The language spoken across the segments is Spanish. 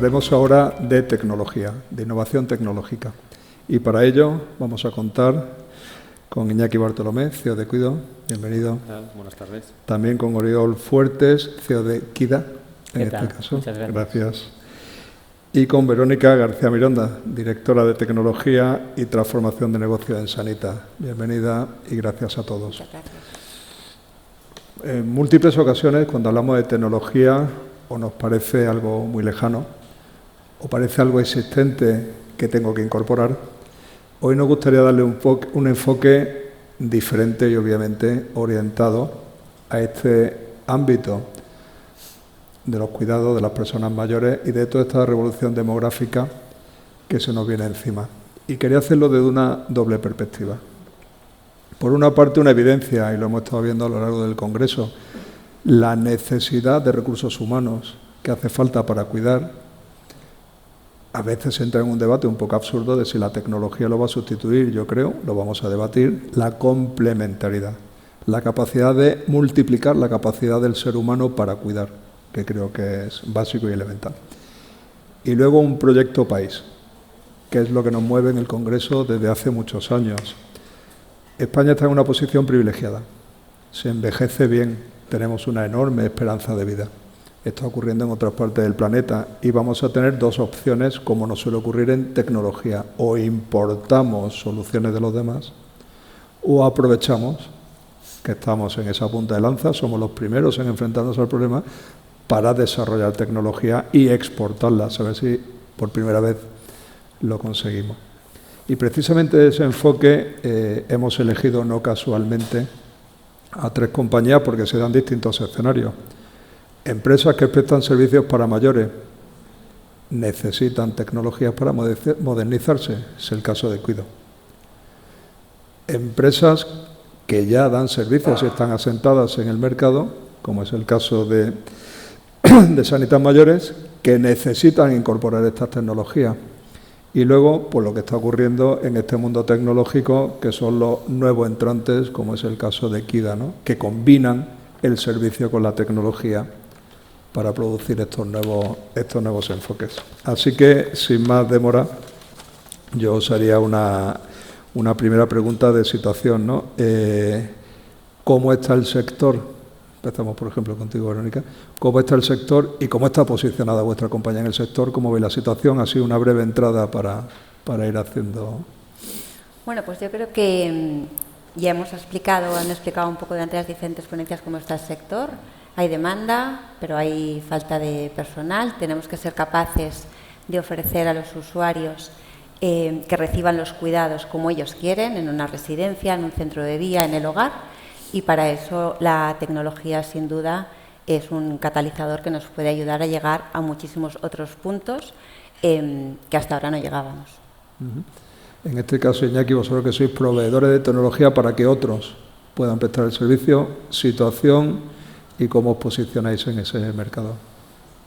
hablaremos ahora de tecnología, de innovación tecnológica. Y para ello vamos a contar con Iñaki Bartolomé, CEO de Cuido. Bienvenido. Buenas tardes. También con Oriol Fuertes, CEO de Kida, en este caso. Muchas gracias. Gracias. Y con Verónica García Mironda, directora de Tecnología y Transformación de Negocios en Sanita. Bienvenida y gracias a todos. Muchas gracias. En múltiples ocasiones, cuando hablamos de tecnología, o nos parece algo muy lejano, o parece algo existente que tengo que incorporar, hoy nos gustaría darle un enfoque diferente y obviamente orientado a este ámbito de los cuidados de las personas mayores y de toda esta revolución demográfica que se nos viene encima. Y quería hacerlo desde una doble perspectiva. Por una parte, una evidencia, y lo hemos estado viendo a lo largo del Congreso, la necesidad de recursos humanos que hace falta para cuidar. A veces entra en un debate un poco absurdo de si la tecnología lo va a sustituir, yo creo, lo vamos a debatir, la complementariedad, la capacidad de multiplicar la capacidad del ser humano para cuidar, que creo que es básico y elemental. Y luego un proyecto país, que es lo que nos mueve en el Congreso desde hace muchos años. España está en una posición privilegiada, se envejece bien, tenemos una enorme esperanza de vida. Está ocurriendo en otras partes del planeta y vamos a tener dos opciones, como nos suele ocurrir en tecnología: o importamos soluciones de los demás o aprovechamos que estamos en esa punta de lanza, somos los primeros en enfrentarnos al problema para desarrollar tecnología y exportarla, a ver si por primera vez lo conseguimos. Y precisamente ese enfoque hemos elegido no casualmente a tres compañías porque se dan distintos escenarios. Empresas que prestan servicios para mayores necesitan tecnologías para modernizarse, es el caso de Cuido. Empresas que ya dan servicios y están asentadas en el mercado, como es el caso de Sanitas Mayores, que necesitan incorporar estas tecnologías. Y luego, pues lo que está ocurriendo en este mundo tecnológico, que son los nuevos entrantes, como es el caso de Kida, ¿no?, que combinan el servicio con la tecnología para producir estos nuevos enfoques. Así que, sin más demora, yo os haría una primera pregunta de situación, ¿no? ¿Cómo está el sector? Empezamos, por ejemplo, contigo, Verónica. ¿Cómo está el sector y cómo está posicionada vuestra compañía en el sector? ¿Cómo ve la situación? Así una breve entrada para ir haciendo... Bueno, pues yo creo que ya han explicado un poco durante las diferentes ponencias cómo está el sector. Hay demanda, pero hay falta de personal. Tenemos que ser capaces de ofrecer a los usuarios que reciban los cuidados como ellos quieren, en una residencia, en un centro de día, en el hogar. Y para eso la tecnología, sin duda, es un catalizador que nos puede ayudar a llegar a muchísimos otros puntos que hasta ahora no llegábamos. En este caso, Iñaki, vosotros que sois proveedores de tecnología para que otros puedan prestar el servicio, situación y cómo os posicionáis en ese mercado.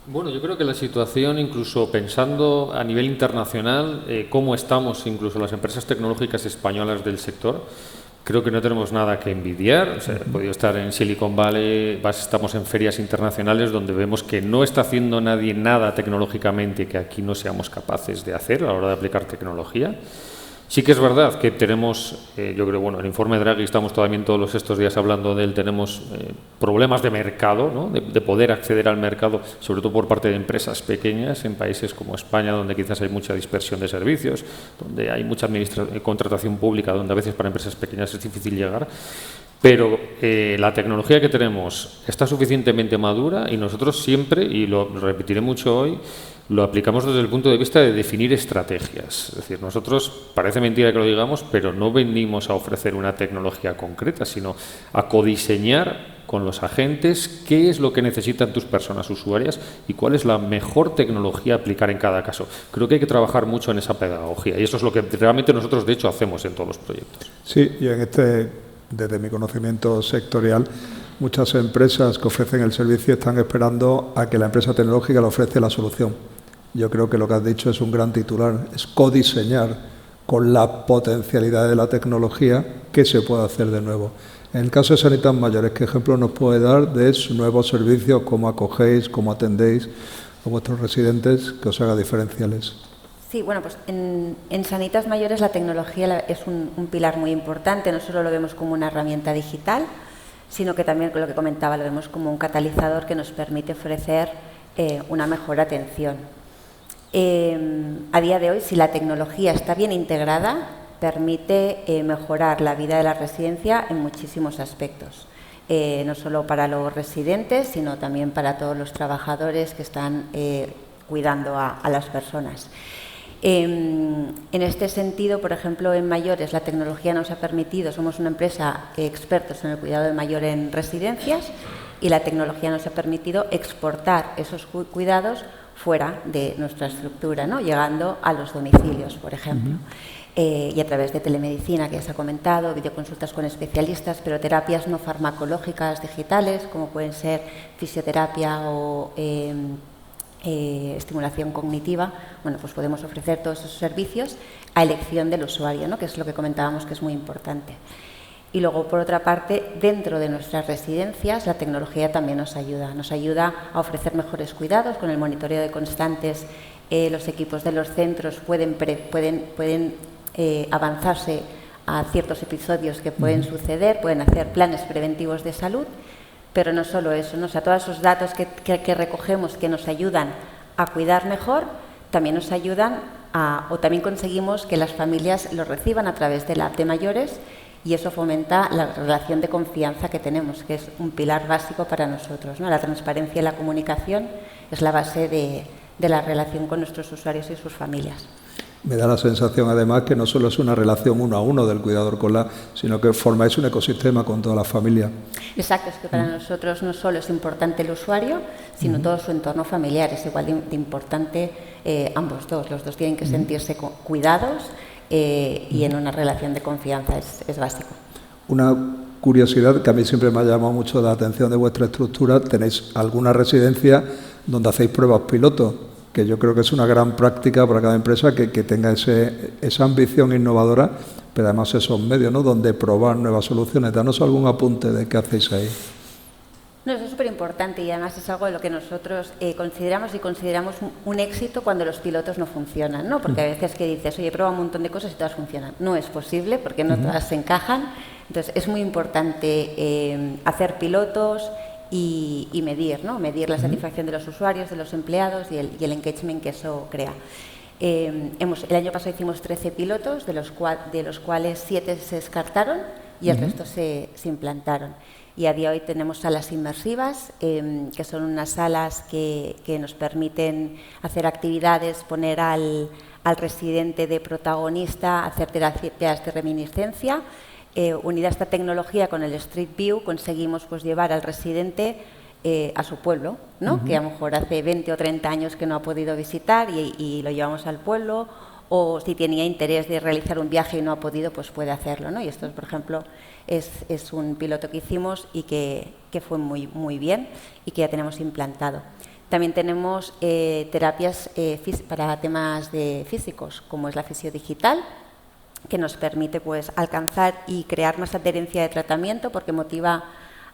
Bueno, yo creo que la situación, incluso pensando a nivel internacional, cómo estamos incluso las empresas tecnológicas españolas del sector, creo que no tenemos nada que envidiar. O sea, he podido estar en Silicon Valley, estamos en ferias internacionales donde vemos que no está haciendo nadie nada tecnológicamente que aquí no seamos capaces de hacer a la hora de aplicar tecnología. Sí que es verdad que tenemos, yo creo, bueno, el informe Draghi, estamos también todos estos días hablando de él, tenemos problemas de mercado, ¿no?, de poder acceder al mercado, sobre todo por parte de empresas pequeñas en países como España, donde quizás hay mucha dispersión de servicios, donde hay mucha contratación pública, donde a veces para empresas pequeñas es difícil llegar. Pero la tecnología que tenemos está suficientemente madura y nosotros siempre, y lo repetiré mucho hoy, lo aplicamos desde el punto de vista de definir estrategias. Es decir, nosotros, parece mentira que lo digamos, pero no venimos a ofrecer una tecnología concreta, sino a codiseñar con los agentes qué es lo que necesitan tus personas usuarias y cuál es la mejor tecnología a aplicar en cada caso. Creo que hay que trabajar mucho en esa pedagogía y eso es lo que realmente nosotros, de hecho, hacemos en todos los proyectos. Sí, y desde mi conocimiento sectorial, muchas empresas que ofrecen el servicio están esperando a que la empresa tecnológica le ofrece la solución. Yo creo que lo que has dicho es un gran titular, es codiseñar con la potencialidad de la tecnología qué se puede hacer de nuevo. En el caso de Sanitas Mayores, ¿qué ejemplo nos puede dar de sus nuevos servicios, cómo acogéis, cómo atendéis a vuestros residentes que os haga diferenciales? Sí, bueno, pues en Sanitas Mayores la tecnología es un pilar muy importante. No solo lo vemos como una herramienta digital, sino que también, con lo que comentaba, lo vemos como un catalizador que nos permite ofrecer una mejor atención. A día de hoy, si la tecnología está bien integrada, permite mejorar la vida de la residencia en muchísimos aspectos. No solo para los residentes, sino también para todos los trabajadores que están cuidando a las personas. En este sentido, por ejemplo, en mayores la tecnología nos ha permitido, somos una empresa expertos en el cuidado del mayor en residencias, y la tecnología nos ha permitido exportar esos cuidados fuera de nuestra estructura, ¿no? Llegando a los domicilios, por ejemplo. Y a través de telemedicina, que ya se ha comentado, videoconsultas con especialistas, pero terapias no farmacológicas digitales, como pueden ser fisioterapia o estimulación cognitiva. Bueno, pues podemos ofrecer todos esos servicios a elección del usuario, ¿no? Que es lo que comentábamos, que es muy importante. Y luego, por otra parte, dentro de nuestras residencias, la tecnología también nos ayuda a ofrecer mejores cuidados. Con el monitoreo de constantes, los equipos de los centros pueden avanzarse a ciertos episodios que pueden suceder, pueden hacer planes preventivos de salud, pero no solo eso, ¿no? O sea, todos esos datos que recogemos que nos ayudan a cuidar mejor, también nos ayudan o también conseguimos que las familias los reciban a través de la app de mayores, y eso fomenta la relación de confianza que tenemos, que es un pilar básico para nosotros, ¿no? La transparencia y la comunicación es la base de la relación con nuestros usuarios y sus familias. Me da la sensación, además, que no solo es una relación uno a uno del cuidador con sino que formáis un ecosistema con toda la familia. Exacto, es que para nosotros no solo es importante el usuario, sino todo su entorno familiar. Es igual de importante ambos dos. Los dos tienen que sentirse cuidados y en una relación de confianza, es básico. Una curiosidad que a mí siempre me ha llamado mucho la atención de vuestra estructura: tenéis alguna residencia donde hacéis pruebas piloto, que yo creo que es una gran práctica para cada empresa que tenga esa ambición innovadora, pero además esos medios, ¿no?, donde probar nuevas soluciones. Danos algún apunte de qué hacéis ahí. No, eso es súper importante, y además es algo de lo que nosotros consideramos un éxito cuando los pilotos no funcionan, ¿no? Porque a veces que dices, oye, prueba un montón de cosas y todas funcionan. No es posible, porque no todas se encajan. Entonces es muy importante hacer pilotos y medir, ¿no? Medir la satisfacción de los usuarios, de los empleados y el engagement que eso crea. El año pasado hicimos 13 pilotos, de los cuales 7 se descartaron y el resto se implantaron. Y a día de hoy tenemos salas inmersivas, que son unas salas que nos permiten hacer actividades, poner al residente de protagonista, hacer terapias de reminiscencia. Unida esta tecnología con el Street View, conseguimos pues llevar al residente a su pueblo, ¿no? Que a lo mejor hace 20 o 30 años que no ha podido visitar, y lo llevamos al pueblo, o si tenía interés de realizar un viaje y no ha podido, pues puede hacerlo, ¿no? Y esto, por ejemplo, es un piloto que hicimos y que fue muy bien y que ya tenemos implantado. También tenemos terapias para temas físicos, como es la fisiodigital, que nos permite pues alcanzar y crear más adherencia de tratamiento, porque motiva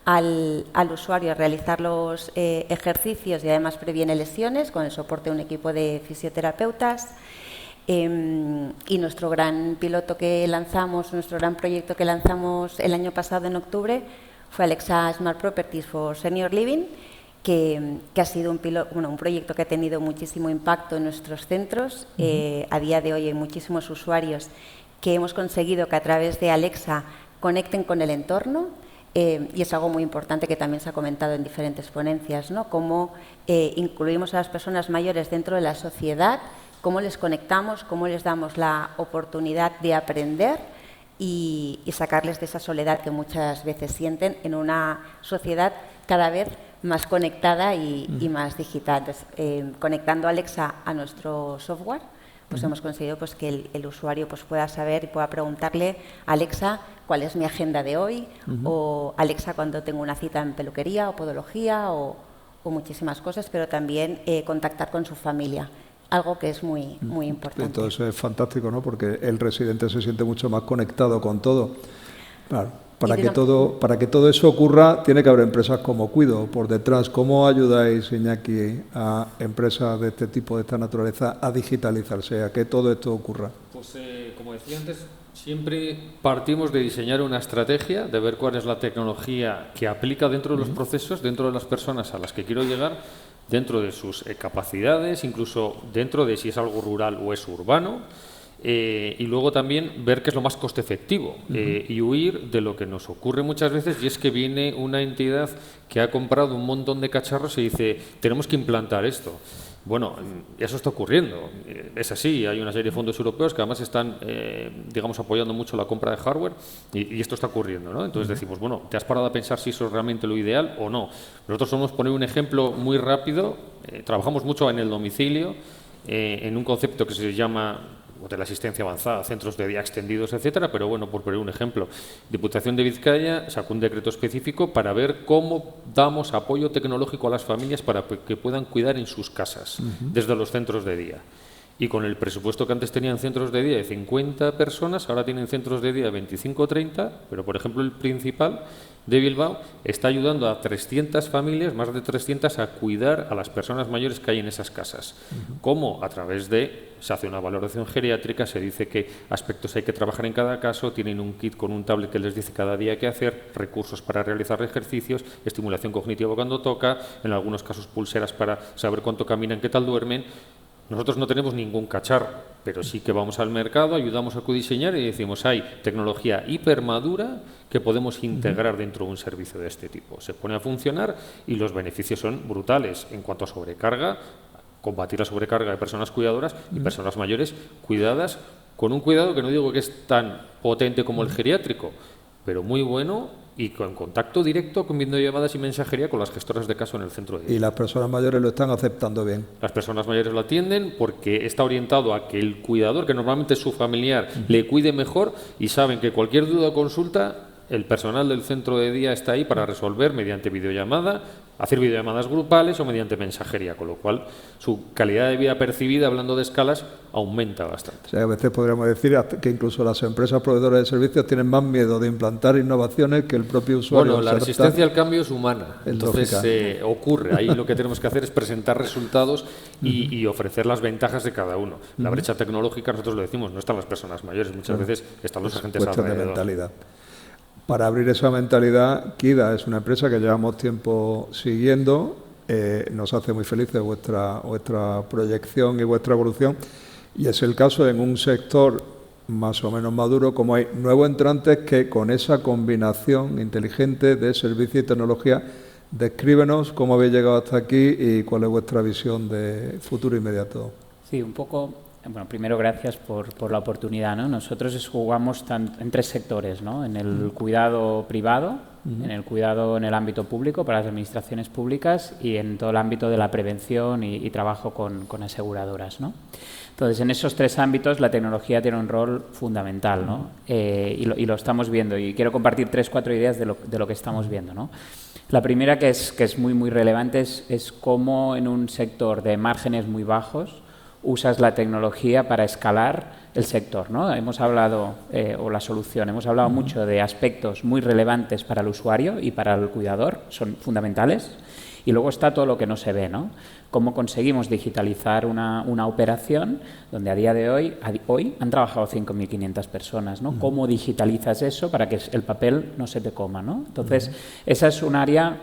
al usuario a realizar los ejercicios y además previene lesiones con el soporte de un equipo de fisioterapeutas. Y nuestro gran piloto que lanzamos, nuestro gran proyecto que lanzamos el año pasado en octubre, fue Alexa Smart Properties for Senior Living, que ha sido un proyecto que ha tenido muchísimo impacto en nuestros centros. A día de hoy hay muchísimos usuarios que hemos conseguido que a través de Alexa conecten con el entorno, y es algo muy importante que también se ha comentado en diferentes ponencias, ¿no? Cómo incluimos a las personas mayores dentro de la sociedad, cómo les conectamos, cómo les damos la oportunidad de aprender y sacarles de esa soledad que muchas veces sienten en una sociedad cada vez más conectada y más digital. Entonces, conectando Alexa a nuestro software, pues hemos conseguido pues que el usuario pues pueda saber y pueda preguntarle: Alexa, ¿cuál es mi agenda de hoy? O Alexa, ¿cuándo tengo una cita en peluquería o podología? O muchísimas cosas, pero también contactar con su familia. Algo que es muy importante. Entonces es fantástico, ¿no? Porque el residente se siente mucho más conectado con todo. Claro. para que todo eso ocurra, tiene que haber empresas como Cuido por detrás. ¿Cómo ayudáis, Iñaki, a empresas de este tipo, de esta naturaleza, a digitalizarse, a que todo esto ocurra? Pues, como decía antes, siempre partimos de diseñar una estrategia, de ver cuál es la tecnología que aplica dentro de los procesos, dentro de las personas a las que quiero llegar, dentro de sus capacidades, incluso dentro de si es algo rural o es urbano. Y luego también ver qué es lo más coste efectivo y huir de lo que nos ocurre muchas veces, y es que viene una entidad que ha comprado un montón de cacharros y dice, tenemos que implantar esto. Bueno, eso está ocurriendo, es así, hay una serie de fondos europeos que además están, digamos, apoyando mucho la compra de hardware y esto está ocurriendo, ¿no? Entonces decimos, bueno, ¿te has parado a pensar si eso es realmente lo ideal o no? Nosotros somos poner un ejemplo muy rápido, trabajamos mucho en el domicilio, en un concepto que se llama de la asistencia avanzada, centros de día extendidos, etcétera, pero bueno, por poner un ejemplo, Diputación de Vizcaya sacó un decreto específico para ver cómo damos apoyo tecnológico a las familias para que puedan cuidar en sus casas, desde los centros de día. Y con el presupuesto que antes tenían centros de día de 50 personas, ahora tienen centros de día de 25 o 30, pero por ejemplo el principal de Bilbao está ayudando a 300 familias, más de 300, a cuidar a las personas mayores que hay en esas casas. ¿Cómo? A través de, se hace una valoración geriátrica, se dice qué aspectos hay que trabajar en cada caso, tienen un kit con un tablet que les dice cada día qué hacer, recursos para realizar ejercicios, estimulación cognitiva cuando toca, en algunos casos pulseras para saber cuánto caminan, qué tal duermen. Nosotros no tenemos ningún cacharro, pero sí que vamos al mercado, ayudamos a codiseñar y decimos, hay tecnología hipermadura que podemos integrar dentro de un servicio de este tipo. Se pone a funcionar y los beneficios son brutales en cuanto a sobrecarga, combatir la sobrecarga de personas cuidadoras y personas mayores cuidadas con un cuidado que no digo que es tan potente como el geriátrico, pero muy bueno y con contacto directo con videollamadas y mensajería con las gestoras de caso en el centro de día. Y las personas mayores lo están aceptando bien. Las personas mayores lo atienden porque está orientado a que el cuidador, que normalmente es su familiar, le cuide mejor, y saben que cualquier duda o consulta, el personal del centro de día está ahí para resolver mediante videollamada, hacer videollamadas grupales o mediante mensajería, con lo cual su calidad de vida percibida, hablando de escalas, aumenta bastante. O sea, a veces podríamos decir que incluso las empresas proveedoras de servicios tienen más miedo de implantar innovaciones que el propio usuario. Bueno, la resistencia al cambio es humana, entonces ocurre. Ahí lo que tenemos que hacer es presentar resultados y ofrecer las ventajas de cada uno. La brecha tecnológica, nosotros lo decimos, no están las personas mayores, muchas veces están los agentes cuestión alrededor. De mentalidad. Para abrir esa mentalidad, Kida es una empresa que llevamos tiempo siguiendo, nos hace muy felices vuestra proyección y vuestra evolución, y es el caso en un sector más o menos maduro, como hay nuevos entrantes que con esa combinación inteligente de servicio y tecnología, descríbenos cómo habéis llegado hasta aquí y cuál es vuestra visión de futuro inmediato. Sí, un poco. Bueno, primero gracias por la oportunidad, ¿no? Nosotros jugamos en tres sectores, ¿no? En el cuidado privado, en el cuidado en el ámbito público para las administraciones públicas y en todo el ámbito de la prevención y trabajo con aseguradoras, ¿no? Entonces, en esos tres ámbitos la tecnología tiene un rol fundamental, ¿no? Y lo estamos viendo, y quiero compartir 3-4 ideas de lo que estamos viendo, ¿no? La primera, que es muy relevante, es cómo en un sector de márgenes muy bajos usas la tecnología para escalar el sector, ¿no? Hemos hablado, o la solución, hemos hablado mucho de aspectos muy relevantes para el usuario y para el cuidador, son fundamentales, y luego está todo lo que no se ve, ¿no? Cómo conseguimos digitalizar una operación donde a día de hoy han trabajado 5.500 personas, ¿no? ¿Cómo digitalizas eso para que el papel no se te coma, ¿no? Entonces, esa es un área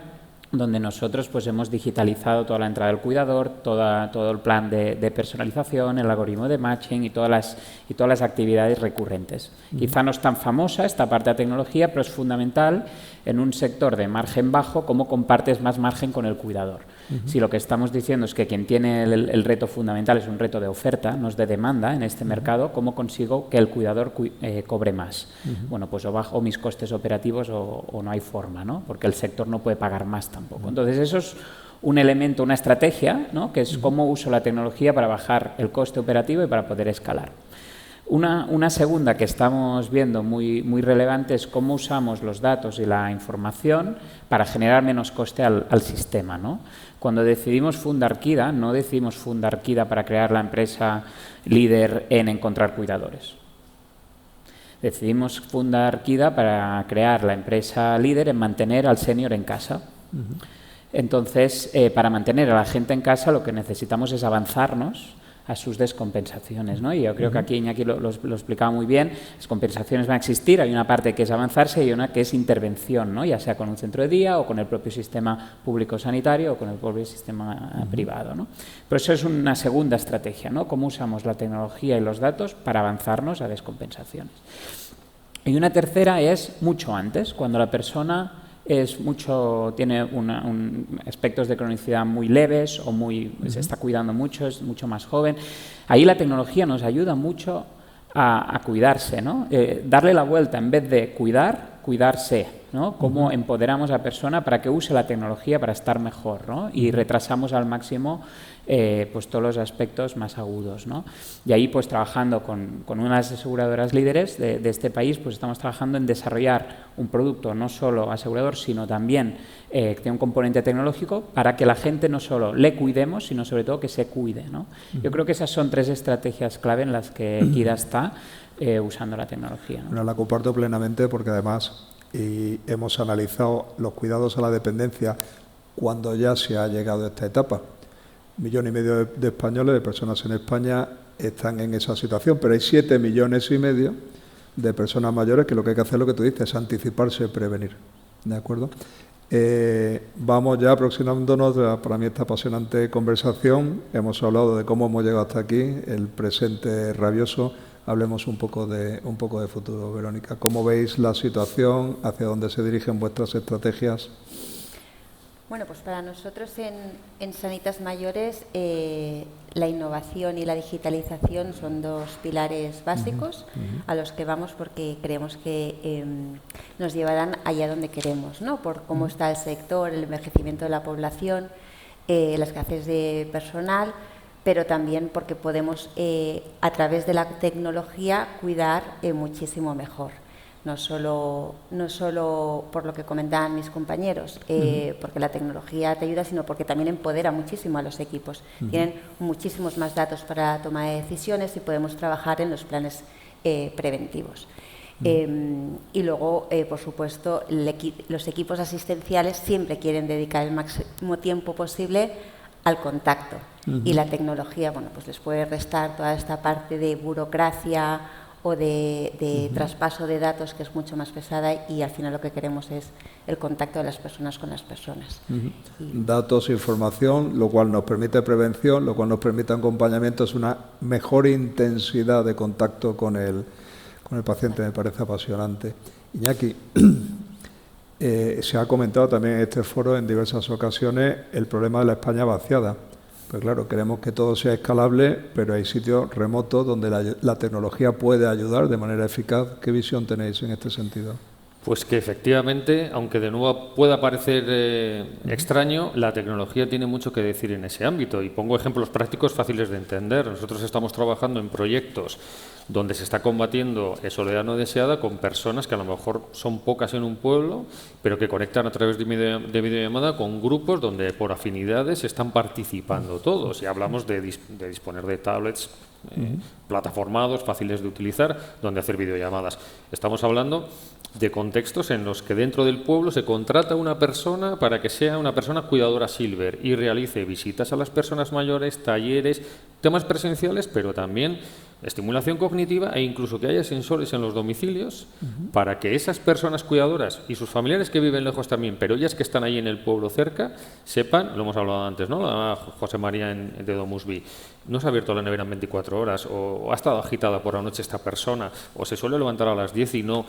donde nosotros pues hemos digitalizado toda la entrada del cuidador, todo el plan de personalización, el algoritmo de matching y todas las actividades recurrentes. Quizá no es tan famosa esta parte de tecnología, pero es fundamental en un sector de margen bajo, cómo compartes más margen con el cuidador. Si lo que estamos diciendo es que quien tiene el reto fundamental es un reto de oferta, no es de demanda en este mercado, ¿cómo consigo que el cuidador cobre más? Bueno, pues o bajo mis costes operativos o no hay forma, ¿no? Porque el sector no puede pagar más tampoco. Entonces, eso es un elemento, una estrategia, ¿no? Que es cómo uso la tecnología para bajar el coste operativo y para poder escalar. Una segunda que estamos viendo muy relevante es cómo usamos los datos y la información para generar menos coste al sistema, ¿no? Cuando decidimos fundar Kida, no decidimos fundar Kida para crear la empresa líder en encontrar cuidadores. decidimos fundar Kida para crear la empresa líder en mantener al senior en casa. Entonces, para mantener a la gente en casa lo que necesitamos es avanzarnos a sus descompensaciones, ¿no? Y yo creo que aquí Iñaki lo explicaba muy bien. Las compensaciones van a existir, hay una parte que es avanzarse y una que es intervención, ¿no? Ya sea con un centro de día o con el propio sistema público sanitario o con el propio sistema privado, ¿no? Pero eso es una segunda estrategia, ¿no? Cómo usamos la tecnología y los datos para avanzarnos a descompensaciones. Y una tercera es mucho antes, cuando la persona tiene aspectos de cronicidad muy leves o se está cuidando mucho, es mucho más joven. Ahí la tecnología nos ayuda mucho a cuidarse, ¿no? Darle la vuelta, en vez de cuidarse, ¿no? Cómo empoderamos a la persona para que use la tecnología para estar mejor, ¿no? Y retrasamos al máximo pues todos los aspectos más agudos, ¿no? Y ahí, pues trabajando con unas aseguradoras líderes de este país, pues estamos trabajando en desarrollar un producto no solo asegurador, sino también que tiene un componente tecnológico para que la gente no solo le cuidemos, sino sobre todo que se cuide, ¿no? Yo creo que esas son 3 estrategias clave en las que Kida está usando la tecnología, ¿no? Bueno, la comparto plenamente porque además hemos analizado los cuidados a la dependencia cuando ya se ha llegado a esta etapa. 1,5 millones de españoles, de personas en España, están en esa situación, pero hay 7,5 millones de personas mayores que lo que hay que hacer, lo que tú dices, es anticiparse, prevenir. ¿De acuerdo? Vamos ya aproximándonos para mí esta apasionante conversación. Hemos hablado de cómo hemos llegado hasta aquí, el presente rabioso. Hablemos un poco de futuro, Verónica. ¿Cómo veis la situación? ¿Hacia dónde se dirigen vuestras estrategias? Bueno, pues para nosotros en Sanitas Mayores la innovación y la digitalización son 2 pilares básicos a los que vamos porque creemos que nos llevarán allá donde queremos, ¿no? Por cómo está el sector, el envejecimiento de la población, la escasez de personal, pero también porque podemos a través de la tecnología cuidar muchísimo mejor. No solo por lo que comentaban mis compañeros, porque la tecnología te ayuda, sino porque también empodera muchísimo a los equipos. Tienen muchísimos más datos para la toma de decisiones y podemos trabajar en los planes preventivos. Y luego, por supuesto, los equipos asistenciales siempre quieren dedicar el máximo tiempo posible al contacto. Y la tecnología, bueno, pues les puede restar toda esta parte de burocracia o de traspaso de datos, que es mucho más pesada, y al final lo que queremos es el contacto de las personas con las personas. Datos, información, lo cual nos permite prevención, lo cual nos permite acompañamiento, es una mejor intensidad de contacto con el paciente, me parece apasionante. Iñaki, se ha comentado también en este foro en diversas ocasiones el problema de la España vaciada. Pues claro, queremos que todo sea escalable, pero hay sitios remotos donde la tecnología puede ayudar de manera eficaz. ¿Qué visión tenéis en este sentido? Pues que efectivamente, aunque de nuevo pueda parecer extraño, la tecnología tiene mucho que decir en ese ámbito. Y pongo ejemplos prácticos fáciles de entender. Nosotros estamos trabajando en proyectos donde se está combatiendo soledad no deseada con personas que a lo mejor son pocas en un pueblo, pero que conectan a través de videollamada con grupos donde por afinidades están participando todos. Y hablamos de disponer de tablets plataformados, fáciles de utilizar, donde hacer videollamadas. Estamos hablando de contextos en los que dentro del pueblo se contrata una persona para que sea una persona cuidadora silver y realice visitas a las personas mayores, talleres, temas presenciales, pero también estimulación cognitiva e incluso que haya sensores en los domicilios para que esas personas cuidadoras y sus familiares que viven lejos también, pero ellas que están ahí en el pueblo cerca, sepan, lo hemos hablado antes, ¿no? La José María de Domusvi, no se ha abierto la nevera en 24 horas o ha estado agitada por la noche esta persona o se suele levantar a las 10 y no.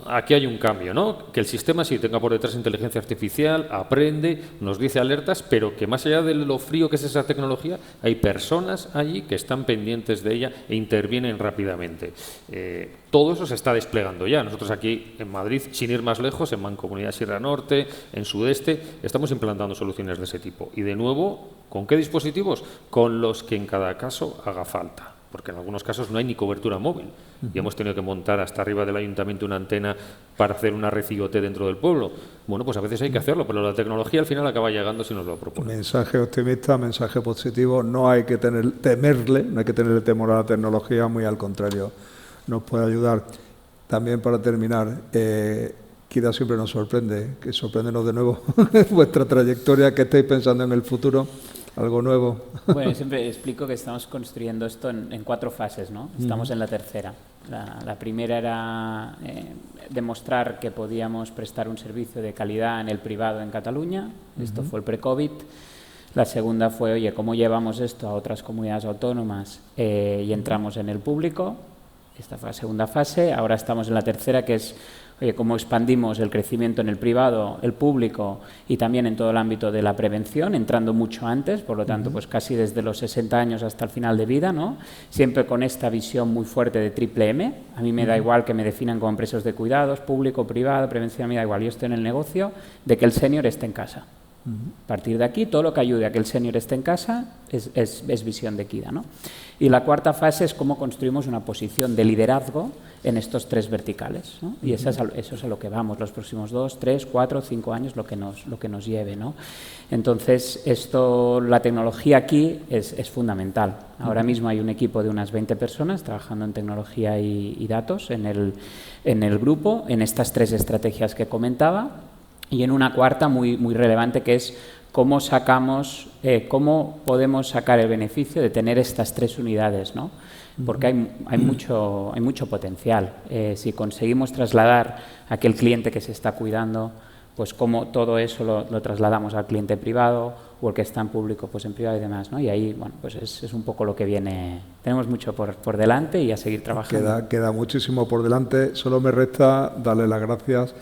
Aquí hay un cambio, ¿no? Que el sistema sí tenga por detrás inteligencia artificial, aprende, nos dice alertas, pero que más allá de lo frío que es esa tecnología, hay personas allí que están pendientes de ella e intervienen rápidamente. Todo eso se está desplegando ya. Nosotros aquí en Madrid, sin ir más lejos, en Mancomunidad Sierra Norte, en Sudeste, estamos implantando soluciones de ese tipo. Y de nuevo, ¿con qué dispositivos? Con los que en cada caso haga falta. Porque en algunos casos no hay ni cobertura móvil. Y hemos tenido que montar hasta arriba del ayuntamiento una antena para hacer una red IoT dentro del pueblo. Bueno, pues a veces hay que hacerlo, pero la tecnología al final acaba llegando si nos lo propone. Mensaje optimista, mensaje positivo. No hay que temerle, no hay que tenerle temor a la tecnología, muy al contrario. nos puede ayudar. También para terminar, Kida siempre nos sorprende, que sorpréndenos de nuevo vuestra trayectoria, que estáis pensando en el futuro, algo nuevo. Bueno, siempre explico que estamos construyendo esto en 4 fases, ¿no? Estamos en la tercera. La primera era demostrar que podíamos prestar un servicio de calidad en el privado en Cataluña. Esto fue el pre-COVID. La segunda fue, oye, ¿cómo llevamos esto a otras comunidades autónomas? Y entramos en el público. Esta fue la segunda fase. Ahora estamos en la tercera, que es, oye, cómo expandimos el crecimiento en el privado, el público y también en todo el ámbito de la prevención, entrando mucho antes, por lo tanto, pues casi desde los 60 años hasta el final de vida, ¿no? Siempre con esta visión muy fuerte de triple M. A mí me da igual que me definan como empresas de cuidados, público, privado, prevención, me da igual. Yo estoy en el negocio de que el senior esté en casa. A partir de aquí, todo lo que ayude a que el senior esté en casa es visión de Kida, ¿no? Y la cuarta fase es cómo construimos una posición de liderazgo en estos 3 verticales, ¿no? Y eso es a lo que vamos los próximos 2, 3, 4, 5 años, lo que nos lleve, ¿no? Entonces, la tecnología aquí es fundamental. Ahora mismo hay un equipo de unas 20 personas trabajando en tecnología y datos en el grupo, en estas 3 estrategias que comentaba. Y en una cuarta muy relevante, que es cómo podemos sacar el beneficio de tener estas 3 unidades, ¿no? Porque hay mucho potencial. Si conseguimos trasladar a aquel cliente que se está cuidando, pues cómo todo eso lo trasladamos al cliente privado o el que está en público, pues en privado y demás, ¿no? Y ahí, bueno, pues es un poco lo que viene. Tenemos mucho por delante y a seguir trabajando. Queda muchísimo por delante. Solo me resta darle las gracias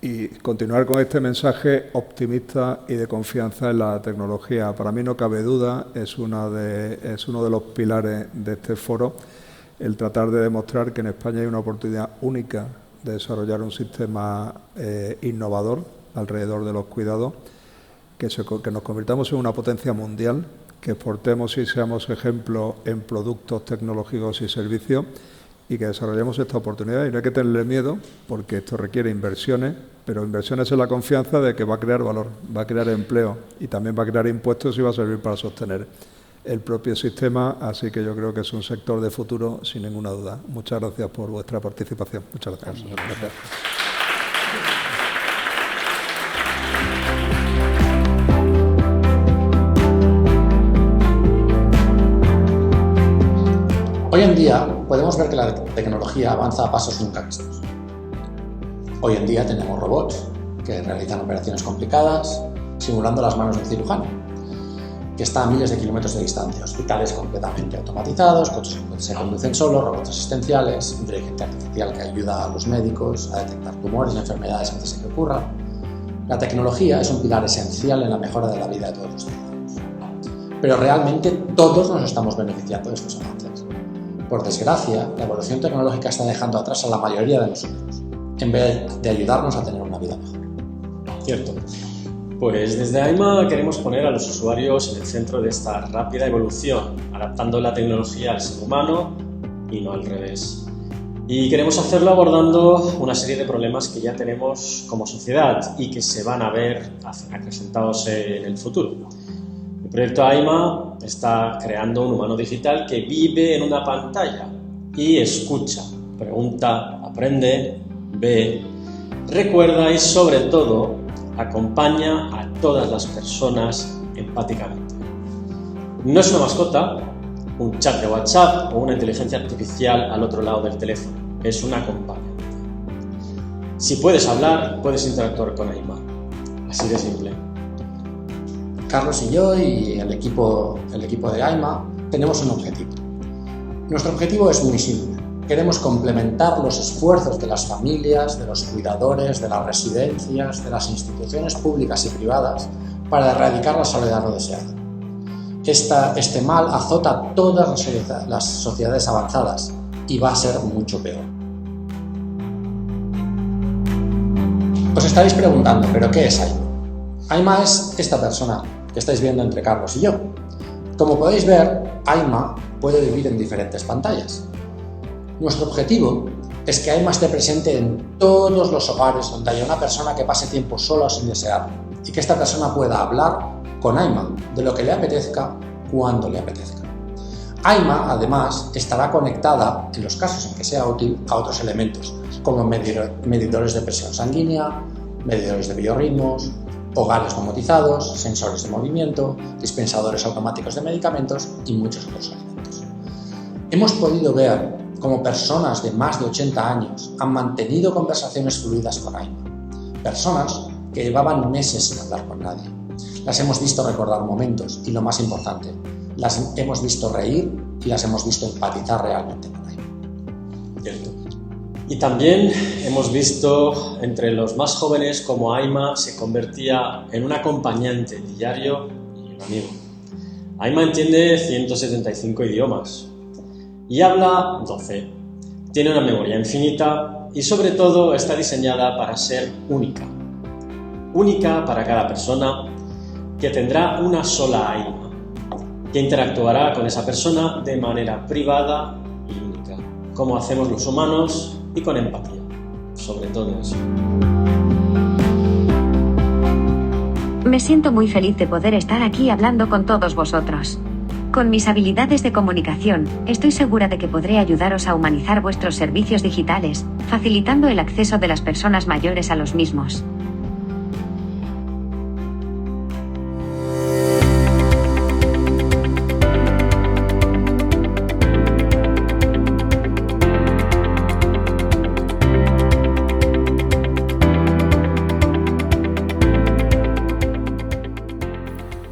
y continuar con este mensaje optimista y de confianza en la tecnología. Para mí no cabe duda, es uno de los pilares de este foro, el tratar de demostrar que en España hay una oportunidad única de desarrollar un sistema innovador alrededor de los cuidados, que nos convirtamos en una potencia mundial, que exportemos y seamos ejemplo en productos tecnológicos y servicios, y que desarrollemos esta oportunidad. Y no hay que tenerle miedo, porque esto requiere inversiones, pero inversiones en la confianza de que va a crear valor, va a crear empleo y también va a crear impuestos y va a servir para sostener el propio sistema. Así que yo creo que es un sector de futuro sin ninguna duda. Muchas gracias por vuestra participación. Muchas gracias. Gracias. Hoy en día podemos ver que la tecnología avanza a pasos nunca vistos. Hoy en día tenemos robots que realizan operaciones complicadas simulando las manos del cirujano, que está a miles de kilómetros de distancia, hospitales completamente automatizados, coches que se conducen solos, robots asistenciales, inteligencia artificial que ayuda a los médicos a detectar tumores y enfermedades antes de que ocurran. La tecnología es un pilar esencial en la mejora de la vida de todos los ciudadanos. Pero realmente todos nos estamos beneficiando de estos avances. Por desgracia, la evolución tecnológica está dejando atrás a la mayoría de nosotros, en vez de ayudarnos a tener una vida mejor. Cierto. Pues desde AIMA queremos poner a los usuarios en el centro de esta rápida evolución, adaptando la tecnología al ser humano y no al revés. Y queremos hacerlo abordando una serie de problemas que ya tenemos como sociedad y que se van a ver acrecentados en el futuro. El proyecto AIMA está creando un humano digital que vive en una pantalla y escucha, pregunta, aprende, ve, recuerda y sobre todo acompaña a todas las personas empáticamente. No es una mascota, un chat de WhatsApp o una inteligencia artificial al otro lado del teléfono, es un acompañante. Si puedes hablar, puedes interactuar con AIMA, así de simple. Carlos y yo y el equipo de AIMA tenemos un objetivo. Nuestro objetivo es muy simple. Queremos complementar los esfuerzos de las familias, de los cuidadores, de las residencias, de las instituciones públicas y privadas para erradicar la soledad no deseada. Este mal azota a todas las sociedades avanzadas y va a ser mucho peor. Os estaréis preguntando, ¿pero qué es AIMA? AIMA es esta persona que estáis viendo entre Carlos y yo. Como podéis ver, AIMA puede vivir en diferentes pantallas. Nuestro objetivo es que AIMA esté presente en todos los hogares donde haya una persona que pase tiempo sola o sin desearlo y que esta persona pueda hablar con AIMA de lo que le apetezca, cuando le apetezca. AIMA, además, estará conectada, en los casos en que sea útil, a otros elementos, como medidores de presión sanguínea, medidores de biorritmos, hogares domotizados, sensores de movimiento, dispensadores automáticos de medicamentos y muchos otros elementos. Hemos podido ver cómo personas de más de 80 años han mantenido conversaciones fluidas con AIMA, personas que llevaban meses sin hablar con nadie. Las hemos visto recordar momentos y, lo más importante, las hemos visto reír y las hemos visto empatizar realmente con AIMA. Cierto. Y también hemos visto entre los más jóvenes cómo AIMA se convertía en un acompañante diario y un amigo. AIMA entiende 175 idiomas y habla 12. Tiene una memoria infinita y, sobre todo, está diseñada para ser única. Única para cada persona, que tendrá una sola AIMA, que interactuará con esa persona de manera privada y única, como hacemos los humanos y con empatía, sobre todo eso. Me siento muy feliz de poder estar aquí hablando con todos vosotros. Con mis habilidades de comunicación, estoy segura de que podré ayudaros a humanizar vuestros servicios digitales, facilitando el acceso de las personas mayores a los mismos.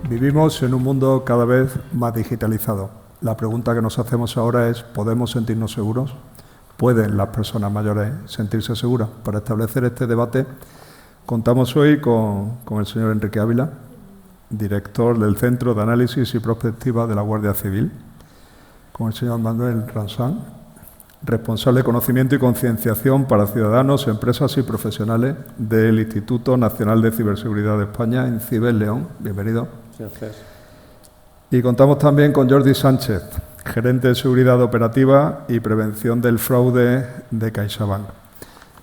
Vivimos en un mundo cada vez más digitalizado. La pregunta que nos hacemos ahora es, ¿podemos sentirnos seguros? ¿Pueden las personas mayores sentirse seguras? Para establecer este debate contamos hoy con el señor Enrique Ávila, director del Centro de Análisis y Prospectiva de la Guardia Civil, con el señor Manuel Ransán, responsable de Conocimiento y Concienciación para Ciudadanos, Empresas y Profesionales del Instituto Nacional de Ciberseguridad de España, INCIBE León. Bienvenido. Gracias. Y contamos también con Jordi Sánchez, gerente de Seguridad Operativa y Prevención del Fraude de CaixaBank.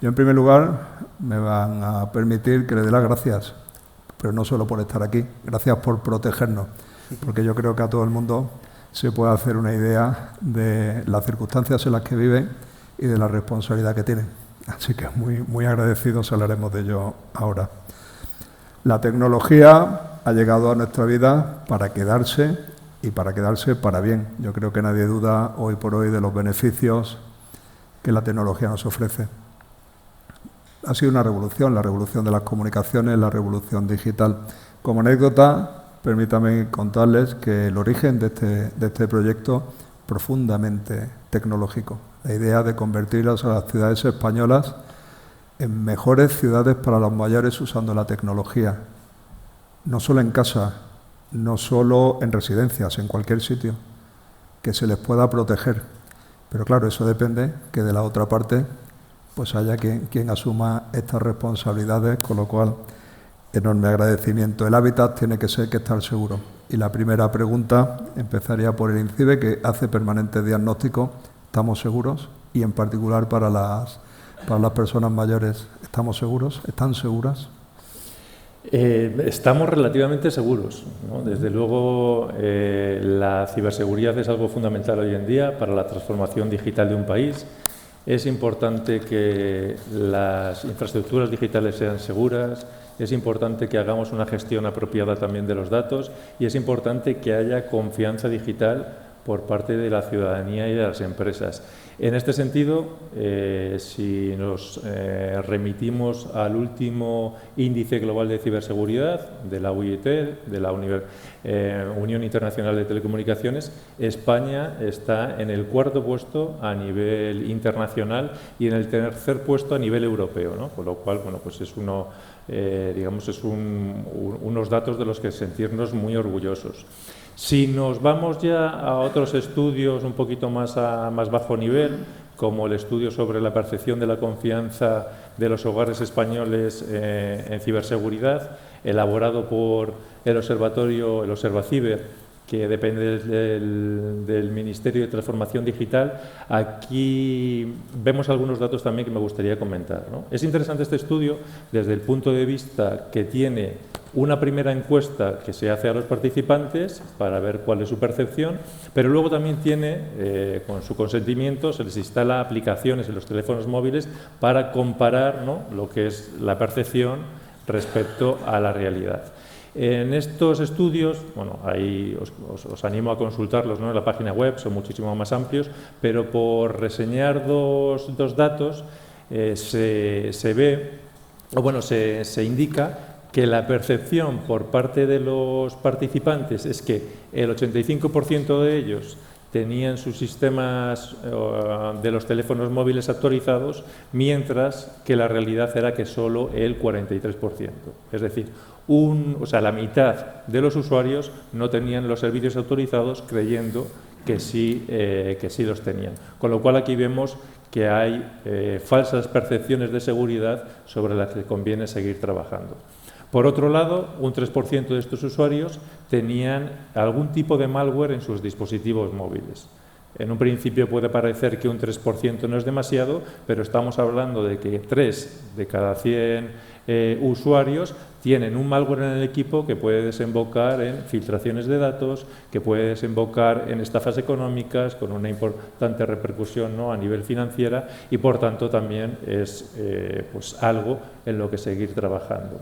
Yo, en primer lugar, me van a permitir que le dé las gracias, pero no solo por estar aquí, gracias por protegernos, porque yo creo que a todo el mundo se puede hacer una idea de las circunstancias en las que viven y de la responsabilidad que tienen. Así que muy agradecidos, hablaremos de ello ahora. La tecnología ha llegado a nuestra vida para quedarse y para quedarse para bien. Yo creo que nadie duda hoy por hoy de los beneficios que la tecnología nos ofrece. Ha sido una revolución, la revolución de las comunicaciones, la revolución digital. Como anécdota, permítame contarles que el origen de este proyecto profundamente tecnológico. La idea de convertir a las ciudades españolas en mejores ciudades para los mayores usando la tecnología. No solo en casa, no solo en residencias, en cualquier sitio, que se les pueda proteger. Pero claro, eso depende que de la otra parte pues haya quien asuma estas responsabilidades, con lo cual, enorme agradecimiento. El hábitat tiene que ser que estar seguro. Y la primera pregunta empezaría por el INCIBE, que hace permanente diagnóstico. ¿Estamos seguros? Y en particular para las personas mayores, ¿estamos seguros? ¿Están seguras? Estamos relativamente seguros, ¿no? Desde luego, la ciberseguridad es algo fundamental hoy en día para la transformación digital de un país. Es importante que las infraestructuras digitales sean seguras, es importante que hagamos una gestión apropiada también de los datos y es importante que haya confianza digital por parte de la ciudadanía y de las empresas. En este sentido, si nos remitimos al último índice global de ciberseguridad de la UIT, de la Unión Internacional de Telecomunicaciones, España está en el 4º puesto a nivel internacional y en el 3er puesto a nivel europeo, ¿no? Con lo cual, bueno, pues es unos datos de los que sentirnos muy orgullosos. Si nos vamos ya a otros estudios un poquito más bajo nivel, como el estudio sobre la percepción de la confianza de los hogares españoles en ciberseguridad, elaborado por el Observaciber, que depende del Ministerio de Transformación Digital. Aquí vemos algunos datos también que me gustaría comentar, ¿no? Es interesante este estudio desde el punto de vista que tiene una primera encuesta que se hace a los participantes para ver cuál es su percepción, pero luego también tiene, con su consentimiento, se les instala aplicaciones en los teléfonos móviles para comparar, ¿no?, lo que es la percepción respecto a la realidad. En estos estudios, bueno, ahí os animo a consultarlos, ¿no?, en la página web, son muchísimo más amplios, pero por reseñar dos datos se ve, o bueno, se indica que la percepción por parte de los participantes es que el 85% de ellos tenían sus sistemas de los teléfonos móviles actualizados, mientras que la realidad era que solo el 43%. Es decir, la mitad de los usuarios no tenían los servicios autorizados creyendo que sí los tenían. Con lo cual aquí vemos que hay falsas percepciones de seguridad sobre las que conviene seguir trabajando. Por otro lado, un 3% de estos usuarios tenían algún tipo de malware en sus dispositivos móviles. En un principio puede parecer que un 3% no es demasiado, pero estamos hablando de que 3 de cada 100 usuarios tienen un malware en el equipo que puede desembocar en filtraciones de datos, que puede desembocar en estafas económicas con una importante repercusión, ¿no?, a nivel financiera, y por tanto también es algo en lo que seguir trabajando.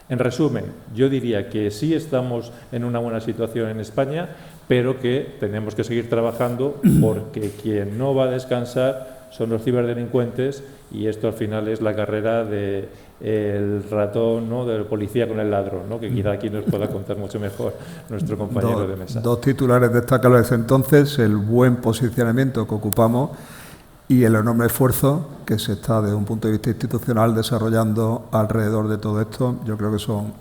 En resumen, yo diría que sí estamos en una buena situación en España, pero que tenemos que seguir trabajando porque quien no va a descansar son los ciberdelincuentes, y esto al final es la carrera del ratón, ¿no?, del policía con el ladrón, ¿no?, que quizá aquí nos pueda contar mucho mejor nuestro compañero de mesa. Dos titulares destacables entonces: el buen posicionamiento que ocupamos y el enorme esfuerzo que se está, desde un punto de vista institucional, desarrollando alrededor de todo esto. Yo creo que son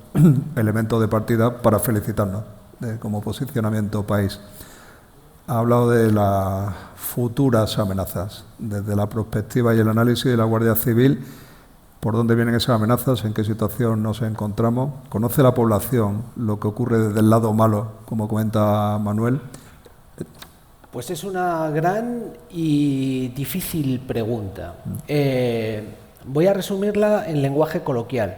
elementos de partida para felicitarnos como posicionamiento país. Ha hablado de las futuras amenazas, desde la perspectiva y el análisis de la Guardia Civil. ¿Por dónde vienen esas amenazas? ¿En qué situación nos encontramos? ¿Conoce la población lo que ocurre desde el lado malo, como comenta Manuel? Pues es una gran y difícil pregunta. Voy a resumirla en lenguaje coloquial.